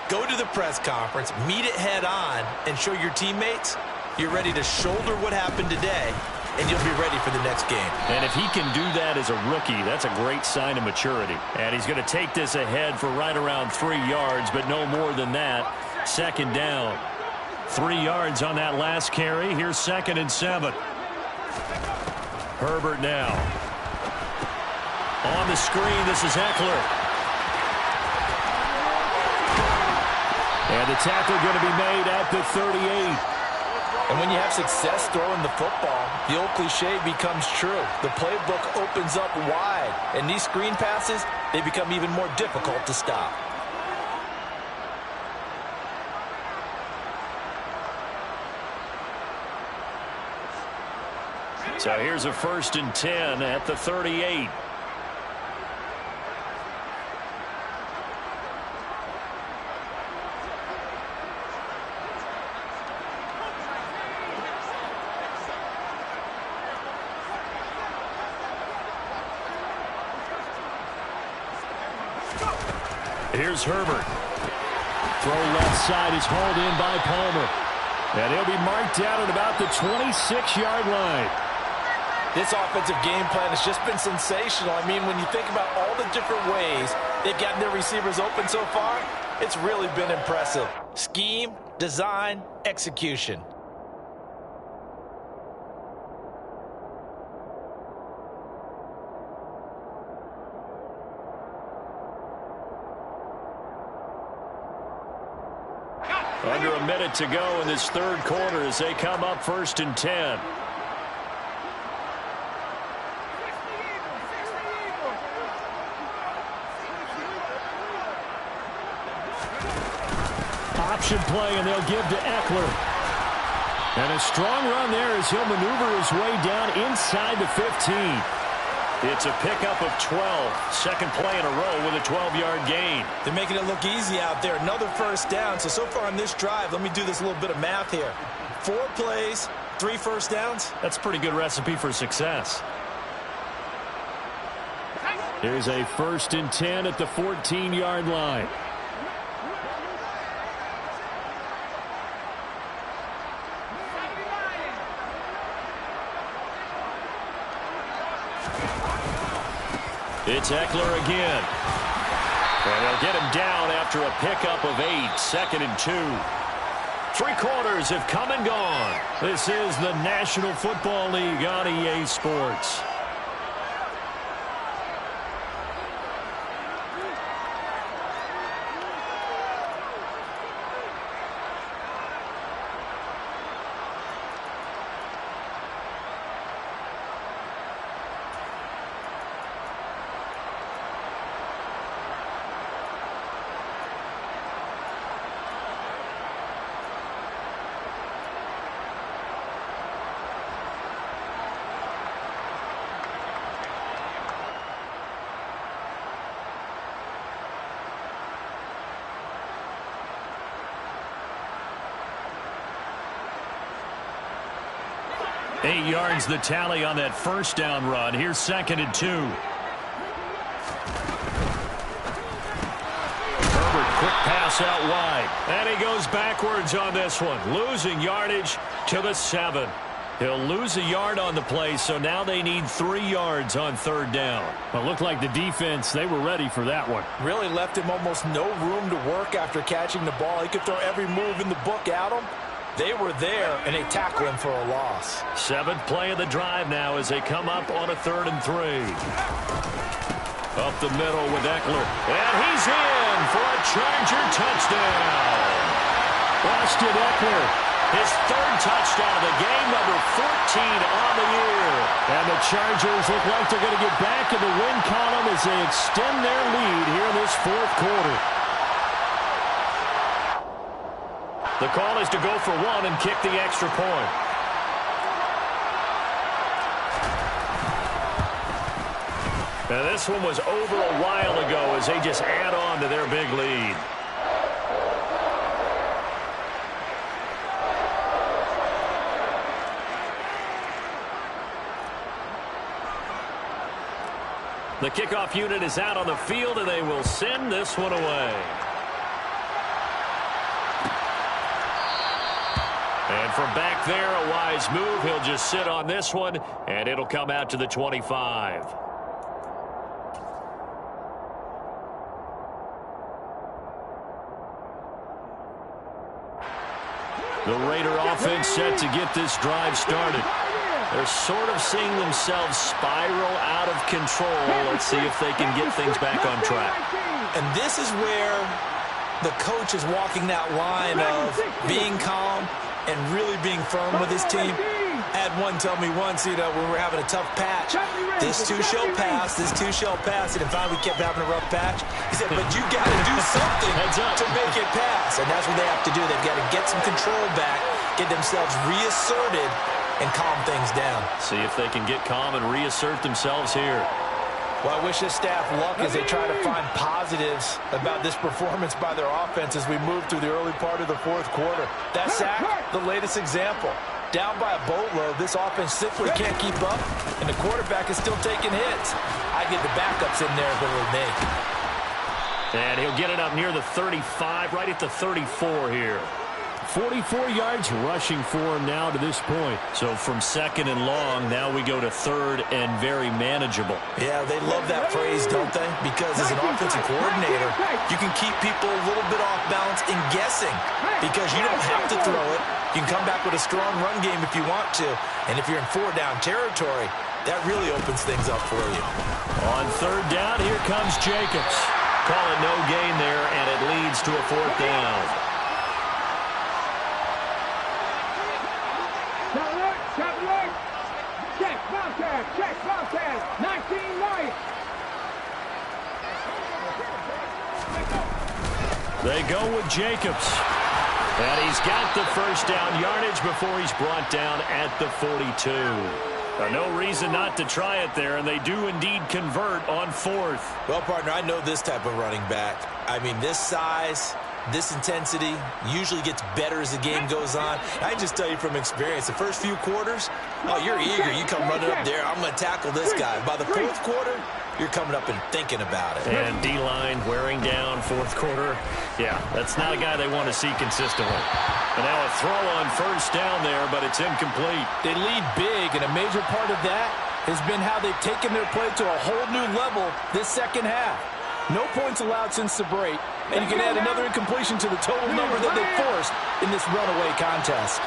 go to the press conference, meet it head on, and show your teammates you're ready to shoulder what happened today, and you'll be ready for the next game. And if he can do that as a rookie, that's a great sign of maturity. And he's going to take this ahead for right around 3 yards, but no more than that. 2nd down. 3 yards on that last carry. Here's 2nd and 7. Herbert now. On the screen, this is Eckler. And the tackle going to be made at the 38. And when you have success throwing the football, the old cliche becomes true. The playbook opens up wide, and these screen passes, they become even more difficult to stop. So here's a 1st and 10 at the 38. Here's Herbert. Throw left side is hauled in by Palmer. And he'll be marked down at about the 26-yard line. This offensive game plan has just been sensational. I mean, when you think about all the different ways they've gotten their receivers open so far, it's really been impressive. Scheme, design, execution. Under a minute to go in this third quarter as they come up 1st and 10. Option play, and they'll give to Eckler. And a strong run there as he'll maneuver his way down inside the 15. It's a pickup of 12. Second play in a row with a 12-yard gain. They're making it look easy out there. Another first down. So far on this drive, let me do this little bit of math here. 4 plays, 3 first downs. That's a pretty good recipe for success. Here's a 1st and 10 at the 14-yard line. It's Eckler again. And they'll get him down after a pickup of 8. 2nd and 2. 3 quarters have come and gone. This is the National Football League on EA Sports. Eight yards the tally on that first down run. Here's 2nd and 2. Herbert, quick pass out wide. And he goes backwards on this one. Losing yardage to the 7. He'll lose a yard on the play, so now they need 3 yards on 3rd down. Well, it looked like the defense, they were ready for that one. Really left him almost no room to work after catching the ball. He could throw every move in the book at him. They were there, and they tackle him for a loss. 7th play of the drive now as they come up on a 3rd and 3. Up the middle with Eckler. And he's in for a Charger touchdown. Austin Eckler, his 3rd touchdown of the game, number 14 on the year. And the Chargers look like they're going to get back in the win column as they extend their lead here in this 4th quarter. The call is to go for 1 and kick the extra point. Now this one was over a while ago as they just add on to their big lead. The kickoff unit is out on the field, and they will send this one away. And from back there, a wise move. He'll just sit on this one, and it'll come out to the 25. The Raider offense set to get this drive started. They're sort of seeing themselves spiral out of control. Let's see if they can get things back on track. And this is where the coach is walking that line of being calm and really being firm with his team. I had one tell me once, when we're having a tough patch, this too shall pass, this too shall pass. And finally we kept having a rough patch. He said, but you got to do something to make it pass. And that's what they have to do. They've got to get some control back, get themselves reasserted, and calm things down. See if they can get calm and reassert themselves here. Well, I wish this staff luck as they try to find positives about this performance by their offense as we move through the early part of the fourth quarter. That sack, the latest example. Down by a boatload, this offense simply can't keep up, and the quarterback is still taking hits. I get the backups in there if it were me. And he'll get it up near the 35, right at the 34 here. 44 yards rushing for him now to this point. So from second and long, now we go to third and very manageable. Yeah, they love that phrase, don't they? Because as an offensive coordinator, you can keep people a little bit off balance and guessing because you don't have to throw it. You can come back with a strong run game if you want to. And if you're in four-down territory, that really opens things up for you. On third down, here comes Jacobs. Call it no gain there, and it leads to a fourth down. Check, Bobcat, 19 right. They go with Jacobs. And he's got the first down yardage before he's brought down at the 42. No reason not to try it there, and they do indeed convert on fourth. Well, partner, I know this type of running back. I mean, this size, this intensity usually gets better as the game goes on. I can just tell you from experience, the first few quarters, oh, you're eager. You come running up there, I'm going to tackle this guy. By the fourth quarter, you're coming up and thinking about it. And D-line wearing down fourth quarter. Yeah, that's not a guy they want to see consistently. And now a throw on first down there, but it's incomplete. They lead big, and a major part of that has been how they've taken their play to a whole new level this second half. No points allowed since the break, and you can add another incompletion to the total number that they forced in this runaway contest.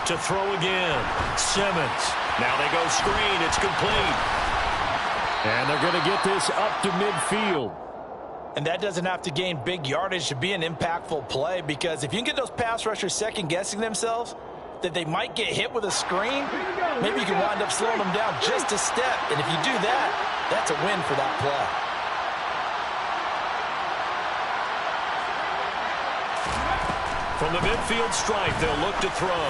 To throw again, Simmons. Now they go screen. It's complete. And they're going to get this up to midfield. And that doesn't have to gain big yardage to be an impactful play, because if you can get those pass rushers second-guessing themselves that they might get hit with a screen, maybe you can wind up slowing them down just a step. And if you do that, that's a win for that play. From the midfield stripe, they'll look to throw.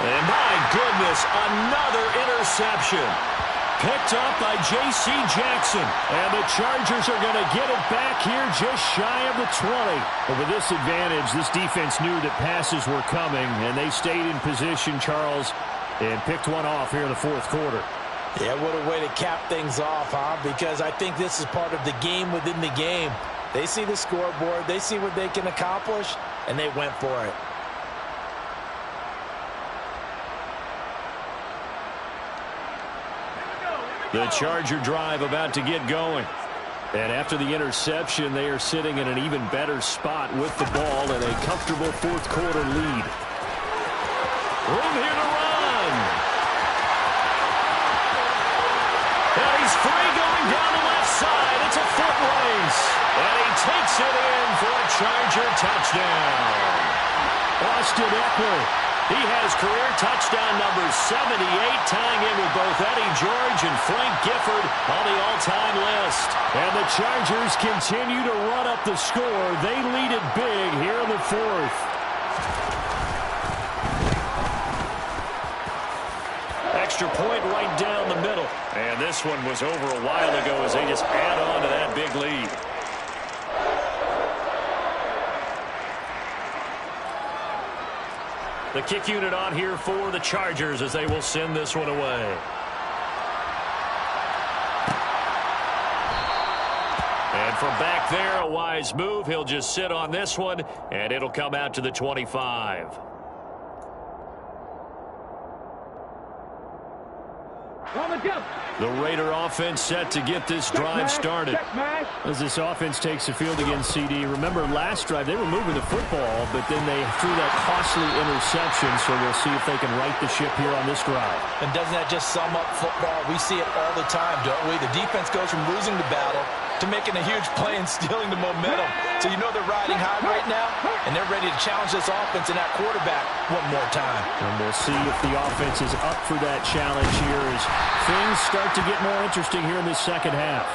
And my goodness, another interception. Picked up by J.C. Jackson. And the Chargers are going to get it back here just shy of the 20. But with this advantage, this defense knew that passes were coming, and they stayed in position, Charles, and picked one off here in the fourth quarter. Yeah, what a way to cap things off, huh? Because I think this is part of the game within the game. They see the scoreboard, they see what they can accomplish, and they went for it. The Charger drive about to get going. And after the interception, they are sitting in an even better spot with the ball and a comfortable fourth quarter lead. Room here to run. And he's free going down the left side. It's a foot race. And he takes it in for a Charger touchdown. Austin Eckler. He has career touchdown number 78, tying in with both Eddie George and Frank Gifford on the all-time list. And the Chargers continue to run up the score. They lead it big here in the fourth. Extra point right down the middle. And this one was over a while ago as they just add on to that big lead. The kick unit on here for the Chargers as they will send this one away. And from back there, a wise move. He'll just sit on this one, and it'll come out to the 25. The Raider offense set to get this drive started. As this offense takes the field against CD, remember last drive they were moving the football, but then they threw that costly interception, so we'll see if they can right the ship here on this drive. And doesn't that just sum up football? We see it all the time, don't we? The defense goes from losing the battle to making a huge play and stealing the momentum. So you know they're riding high right now, and they're ready to challenge this offense and that quarterback one more time. And we'll see if the offense is up for that challenge here as things start to get more interesting here in the second half.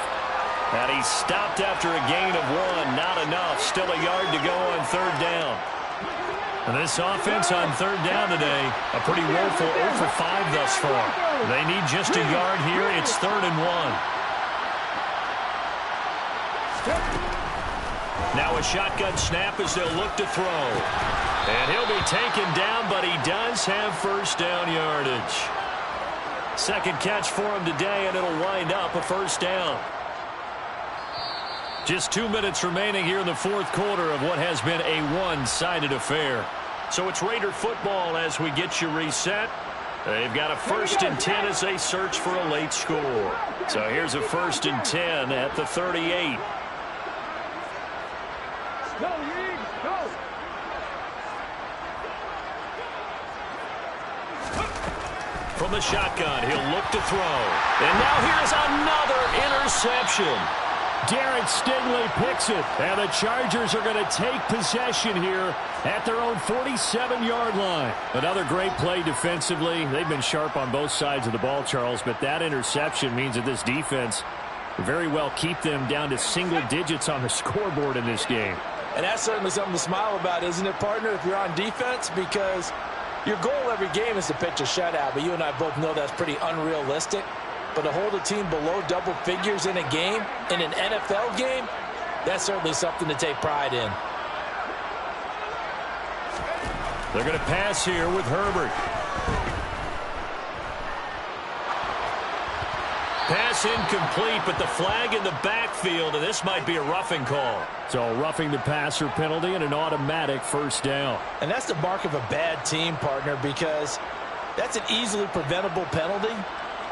And he stopped after a gain of 1. Not enough. Still a yard to go on third down. And this offense on third down today, a pretty woeful 0 for 5 thus far. They need just a yard here. It's 3rd and 1. Now a shotgun snap as they'll look to throw. And he'll be taken down, but he does have first down yardage. Second catch for him today, and it'll wind up a first down. Just 2 minutes remaining here in the fourth quarter of what has been a one-sided affair. So it's Raider football as we get you reset. They've got a 1st and 10 as they search for a late score. So here's a 1st and 10 at the 38. Go, Reed, go. From the shotgun, he'll look to throw. And now here's another interception. Derek Stingley picks it, and the Chargers are going to take possession here at their own 47-yard line. Another great play defensively. They've been sharp on both sides of the ball, Charles, but that interception means that this defense will very well keep them down to single digits on the scoreboard in this game. And that's certainly something to smile about, isn't it, partner, if you're on defense? Because your goal every game is to pitch a shutout, but you and I both know that's pretty unrealistic. But to hold a team below double figures in a game, in an NFL game, that's certainly something to take pride in. They're going to pass here with Herbert. Pass incomplete, but the flag in the backfield, and this might be a roughing call. So roughing the passer penalty and an automatic first down. And that's the mark of a bad team, partner, because that's an easily preventable penalty,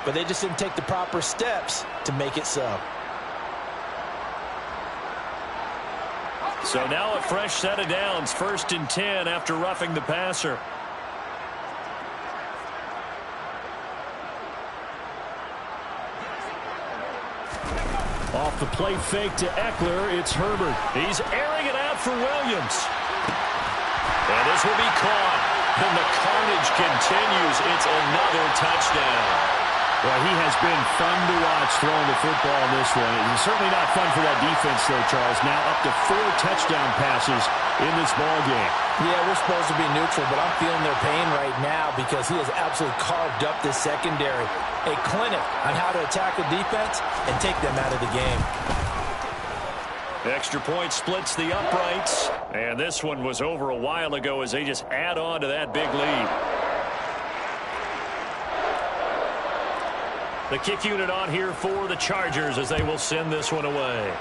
but they just didn't take the proper steps to make it so. So now a fresh set of downs, 1st and 10 after roughing the passer. Off the play fake to Eckler, it's Herbert. He's airing it out for Williams. And this will be caught. And the carnage continues. It's another touchdown. Well, he has been fun to watch throwing the football in this one. It's certainly not fun for that defense, though, Charles. Now up to 4 touchdown passes in this ball game. Yeah, we're supposed to be neutral, but I'm feeling their pain right now because he has absolutely carved up this secondary. A clinic on how to attack the defense and take them out of the game. Extra point splits the uprights. And this one was over a while ago as they just add on to that big lead. The kick unit on here for the Chargers as they will send this one away.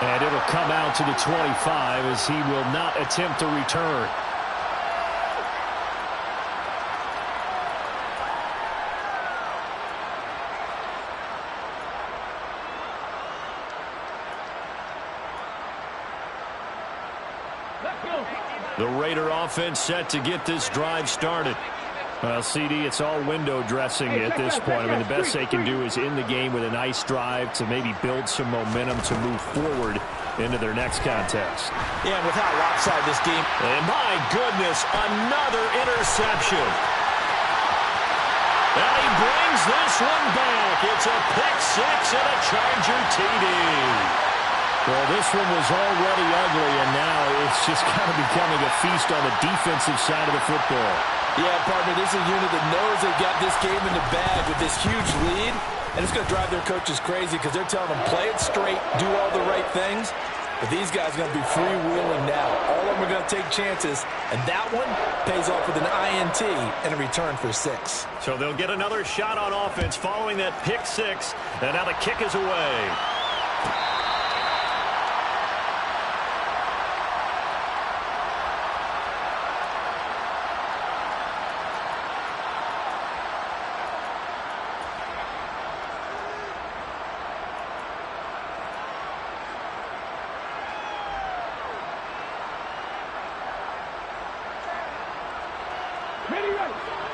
And it'll come out to the 25 as he will not attempt to return. The Raider offense set to get this drive started. Well, CD, it's all window dressing at this point. I mean, the best they can do is in the game with a nice drive to maybe build some momentum to move forward into their next contest. Yeah, and with how lopsided this game. And my goodness, another interception. And he brings this one back. It's a pick six and a Charger TD. Well, this one was already ugly, and now it's just kind of becoming a feast on the defensive side of the football. Yeah, partner, this is a unit that knows they've got this game in the bag with this huge lead, and it's going to drive their coaches crazy because they're telling them, play it straight, do all the right things. But these guys are going to be freewheeling now. All of them are going to take chances, and that one pays off with an INT and a return for 6. So they'll get another shot on offense following that pick six, and now the kick is away.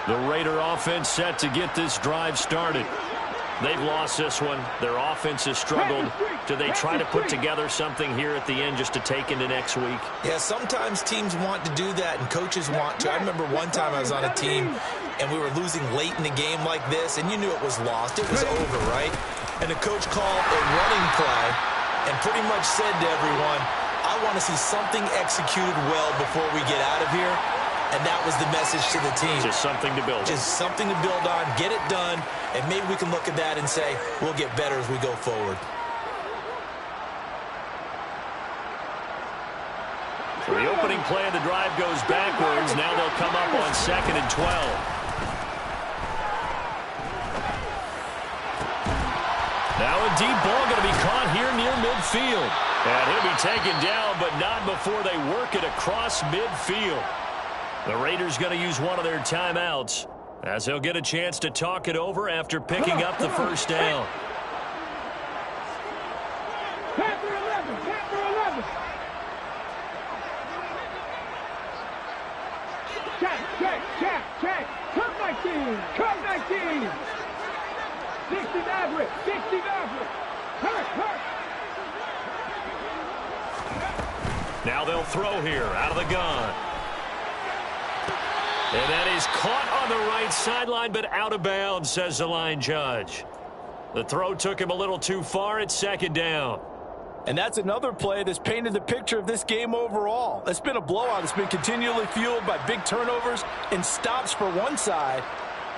The Raider offense set to get this drive started. They've lost this one. Their offense has struggled. Do they try to put together something here at the end just to take into next week? Yeah, sometimes teams want to do that, and coaches want to. I remember one time I was on a team, and we were losing late in the game like this, and you knew it was lost. It was over, right? And the coach called a running play and pretty much said to everyone, I want to see something executed well before we get out of here. And that was the message to the team. Just something to build on. Just something to build on, get it done, and maybe we can look at that and say, we'll get better as we go forward. So the opening play of the drive goes backwards. Now they'll come up on 2nd and 12. Now a deep ball going to be caught here near midfield. And he'll be taken down, but not before they work it across midfield. The Raiders going to use one of their timeouts as they'll get a chance to talk it over after picking up the first down. Panther 11, Panther 11. Check. Come 19, come 19. 60 Maverick. Hurt. Now they'll throw here out of the gun. And that is caught on the right sideline, but out of bounds, says the line judge. The throw took him a little too far. It's 2nd down. And that's another play that's painted the picture of this game overall. It's been a blowout. It's been continually fueled by big turnovers and stops for one side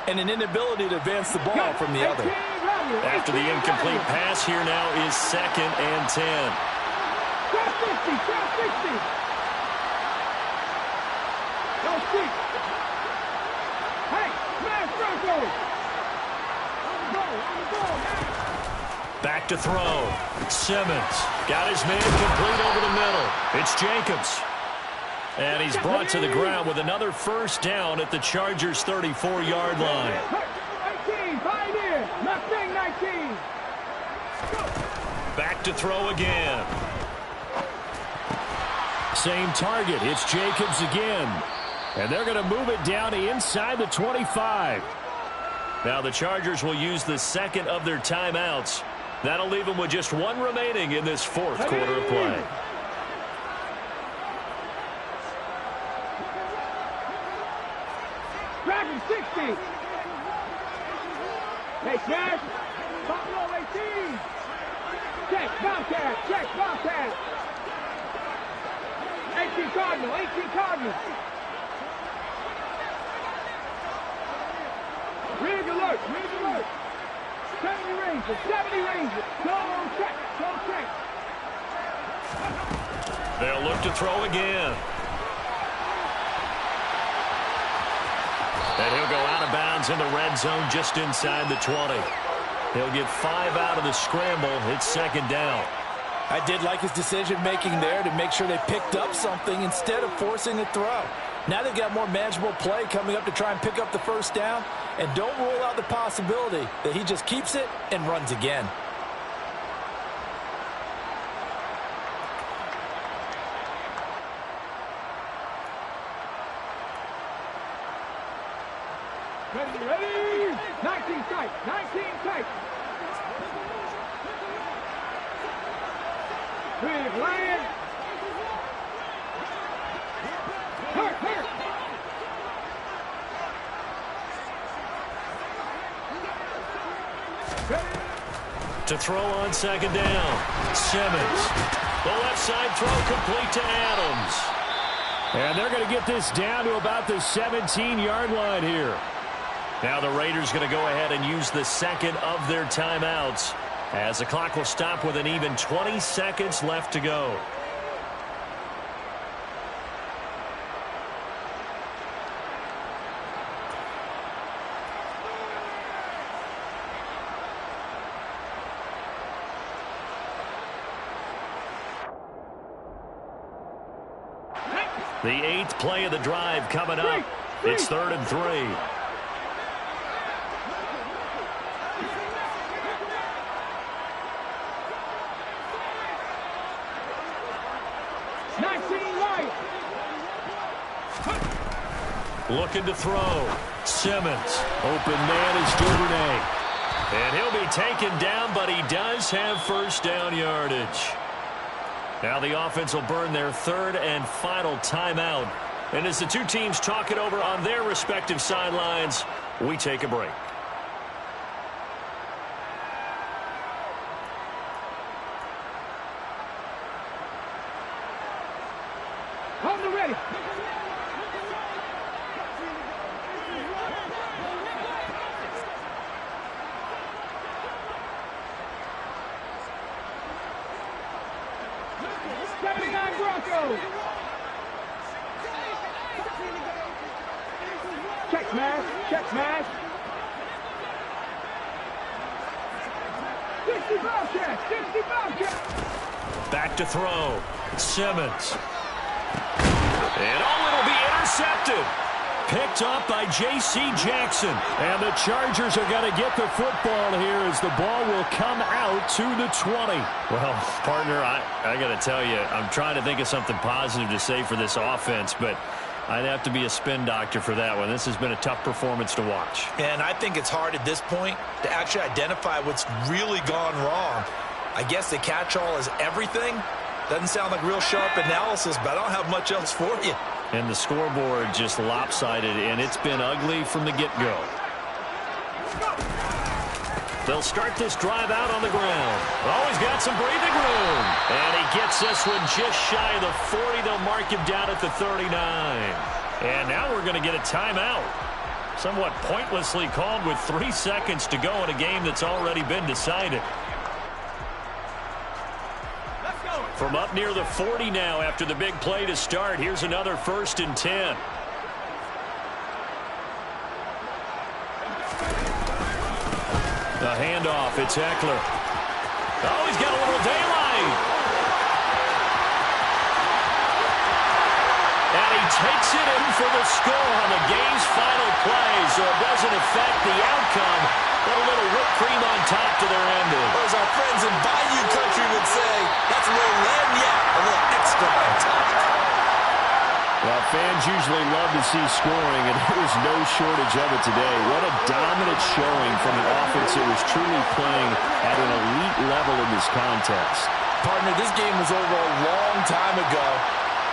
and an inability to advance the ball from the other. After the incomplete pass, here now is 2nd and 10. Top 60. Go speak. Hey, smash Bronco. On the ball, now. Back to throw. Simmons got his man complete over the middle. It's Jacobs. And he's brought to the ground with another first down at the Chargers' 34-yard line. 19, pioneer. Mustang 19. Back to throw again. Same target. It's Jacobs again. And they're going to move it down to inside the 25. Now the Chargers will use the second of their timeouts. That'll leave them with just one remaining in this fourth quarter of play. Dragon 60. Hey, Jack. Buffalo 18. Check, Bobcat. 18 Cardinal. Rig alert. 70 Rangers. Go check. They'll look to throw again. And he'll go out of bounds in the red zone just inside the 20. He'll get 5 out of the scramble. It's 2nd down. I did like his decision-making there to make sure they picked up something instead of forcing a throw. Now they've got more manageable play coming up to try and pick up the first down, and don't rule out the possibility that he just keeps it and runs again. Ready? 19 tight. Big Lion. Hurt. To throw on 2nd down. Simmons. The left side throw complete to Adams. And they're going to get this down to about the 17-yard line here. Now the Raiders going to go ahead and use the second of their timeouts as the clock will stop with an even 20 seconds left to go. The 8th play of the drive coming up. It's 3rd and 3. Looking to throw. Simmons. Open man is Duvernay. And he'll be taken down, but he does have first down yardage. Now the offense will burn their third and final timeout. And as the two teams talk it over on their respective sidelines, we take a break. On the ready. Broncos. Check smash, check smash. 65 check, 65 check. Back to throw. Simmons. And it'll be intercepted. Picked up by J.C. Jackson. And the Chargers are going to get the football here as the ball will come out to the 20. Well, partner, I got to tell you, I'm trying to think of something positive to say for this offense, but I'd have to be a spin doctor for that one. This has been a tough performance to watch. And I think it's hard at this point to actually identify what's really gone wrong. I guess the catch-all is everything. Doesn't sound like real sharp analysis, but I don't have much else for you. And the scoreboard just lopsided, and it's been ugly from the get-go. They'll start this drive out on the ground. Oh, he's got some breathing room. And he gets this one just shy of the 40. They'll mark him down at the 39. And now we're going to get a timeout. Somewhat pointlessly called with 3 seconds to go in a game that's already been decided. From up near the 40 now after the big play to start. Here's another 1st and 10. The handoff, it's Eckler. Oh, he's got a little daylight. And he takes it in for the score on the game's final play, so it doesn't affect the outcome, but a little whipped cream on top to their ending. Or as our friends in Bayou Country would say, that's a little lagniappe, a little extra on top. Well, fans usually love to see scoring, and there was no shortage of it today. What a dominant showing from an offense that was truly playing at an elite level in this contest. Partner, this game was over a long time ago,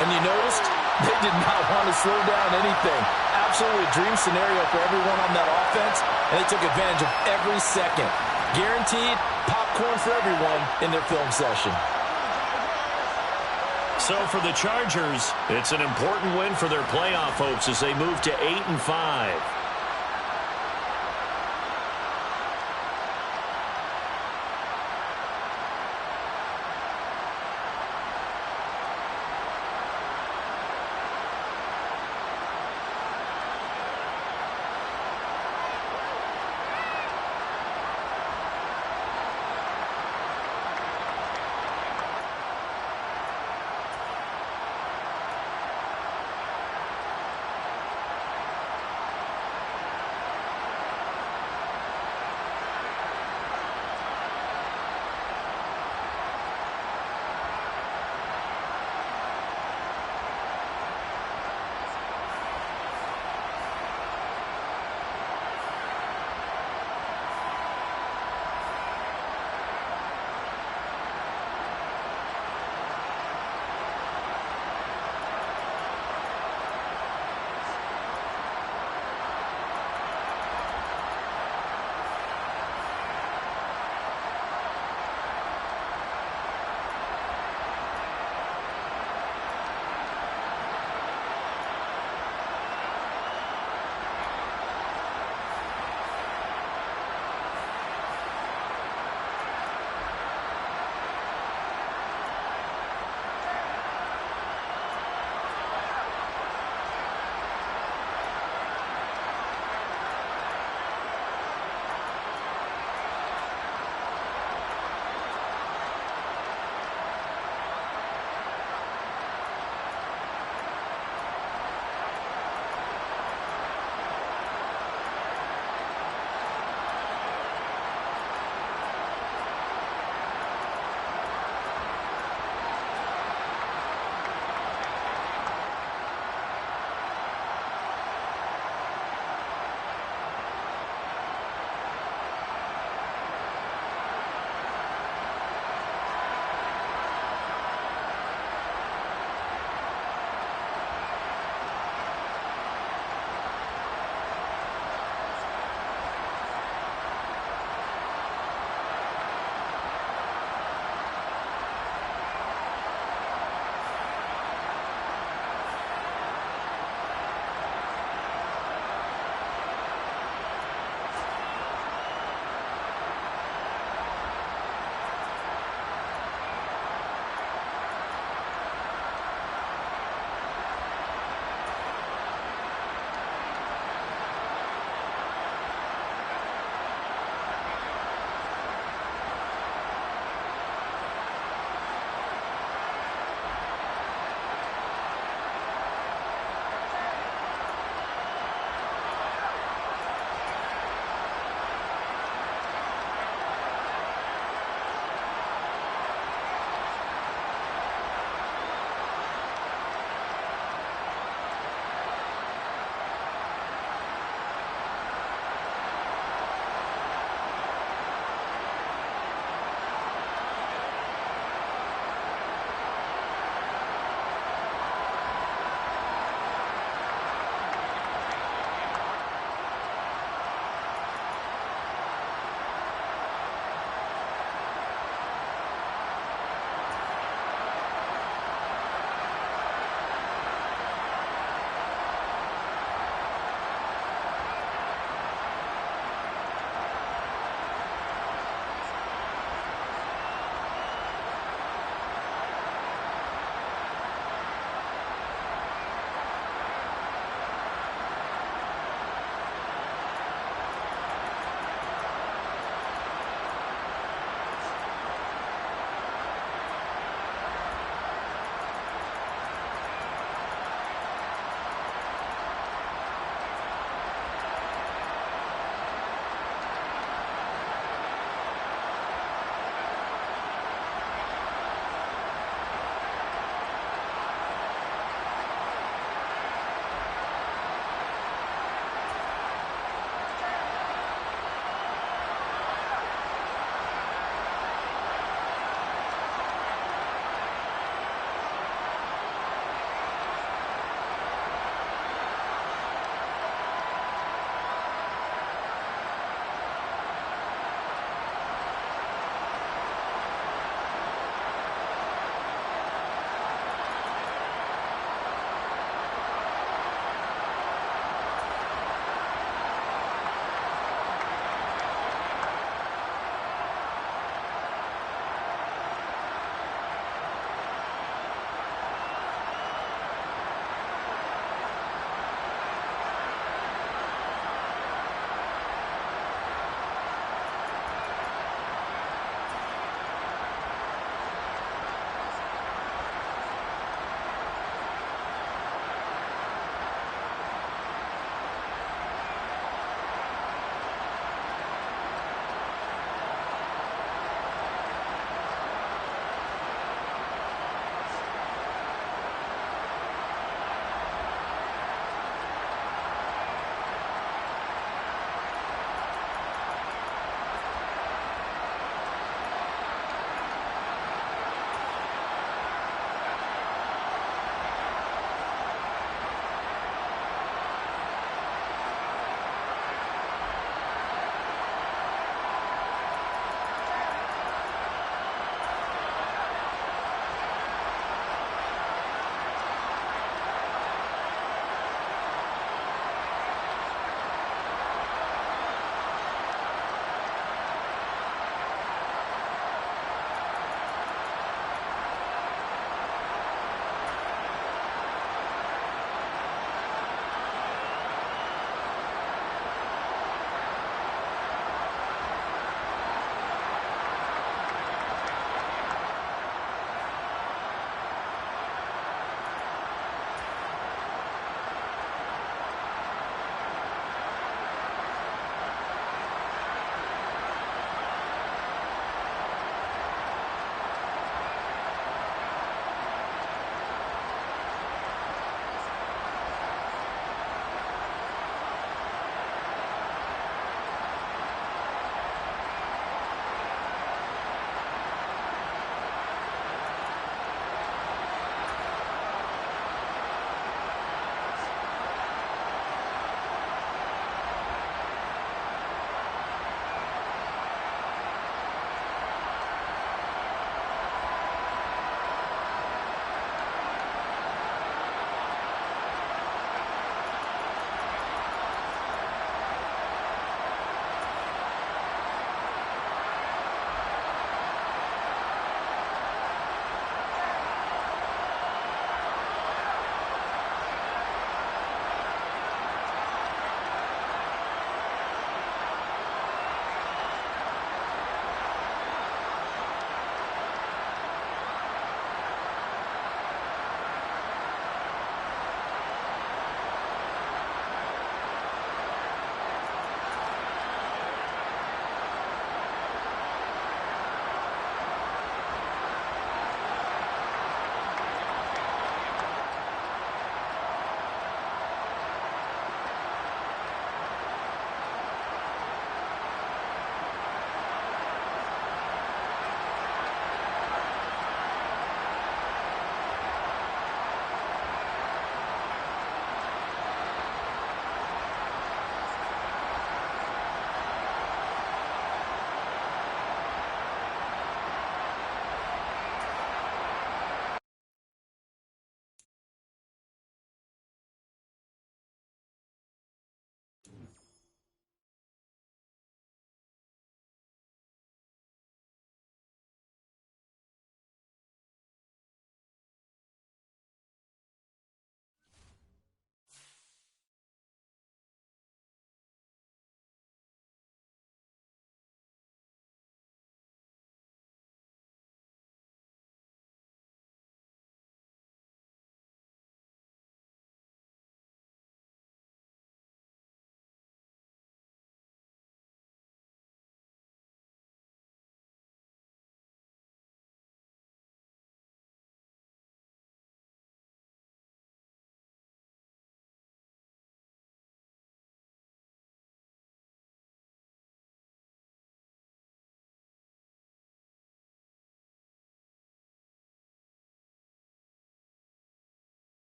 and you noticed they did not want to slow down anything. Absolutely a dream scenario for everyone on that offense, and they took advantage of every second. Guaranteed popcorn for everyone in their film session. So for the Chargers, it's an important win for their playoff hopes as they move to 8-5.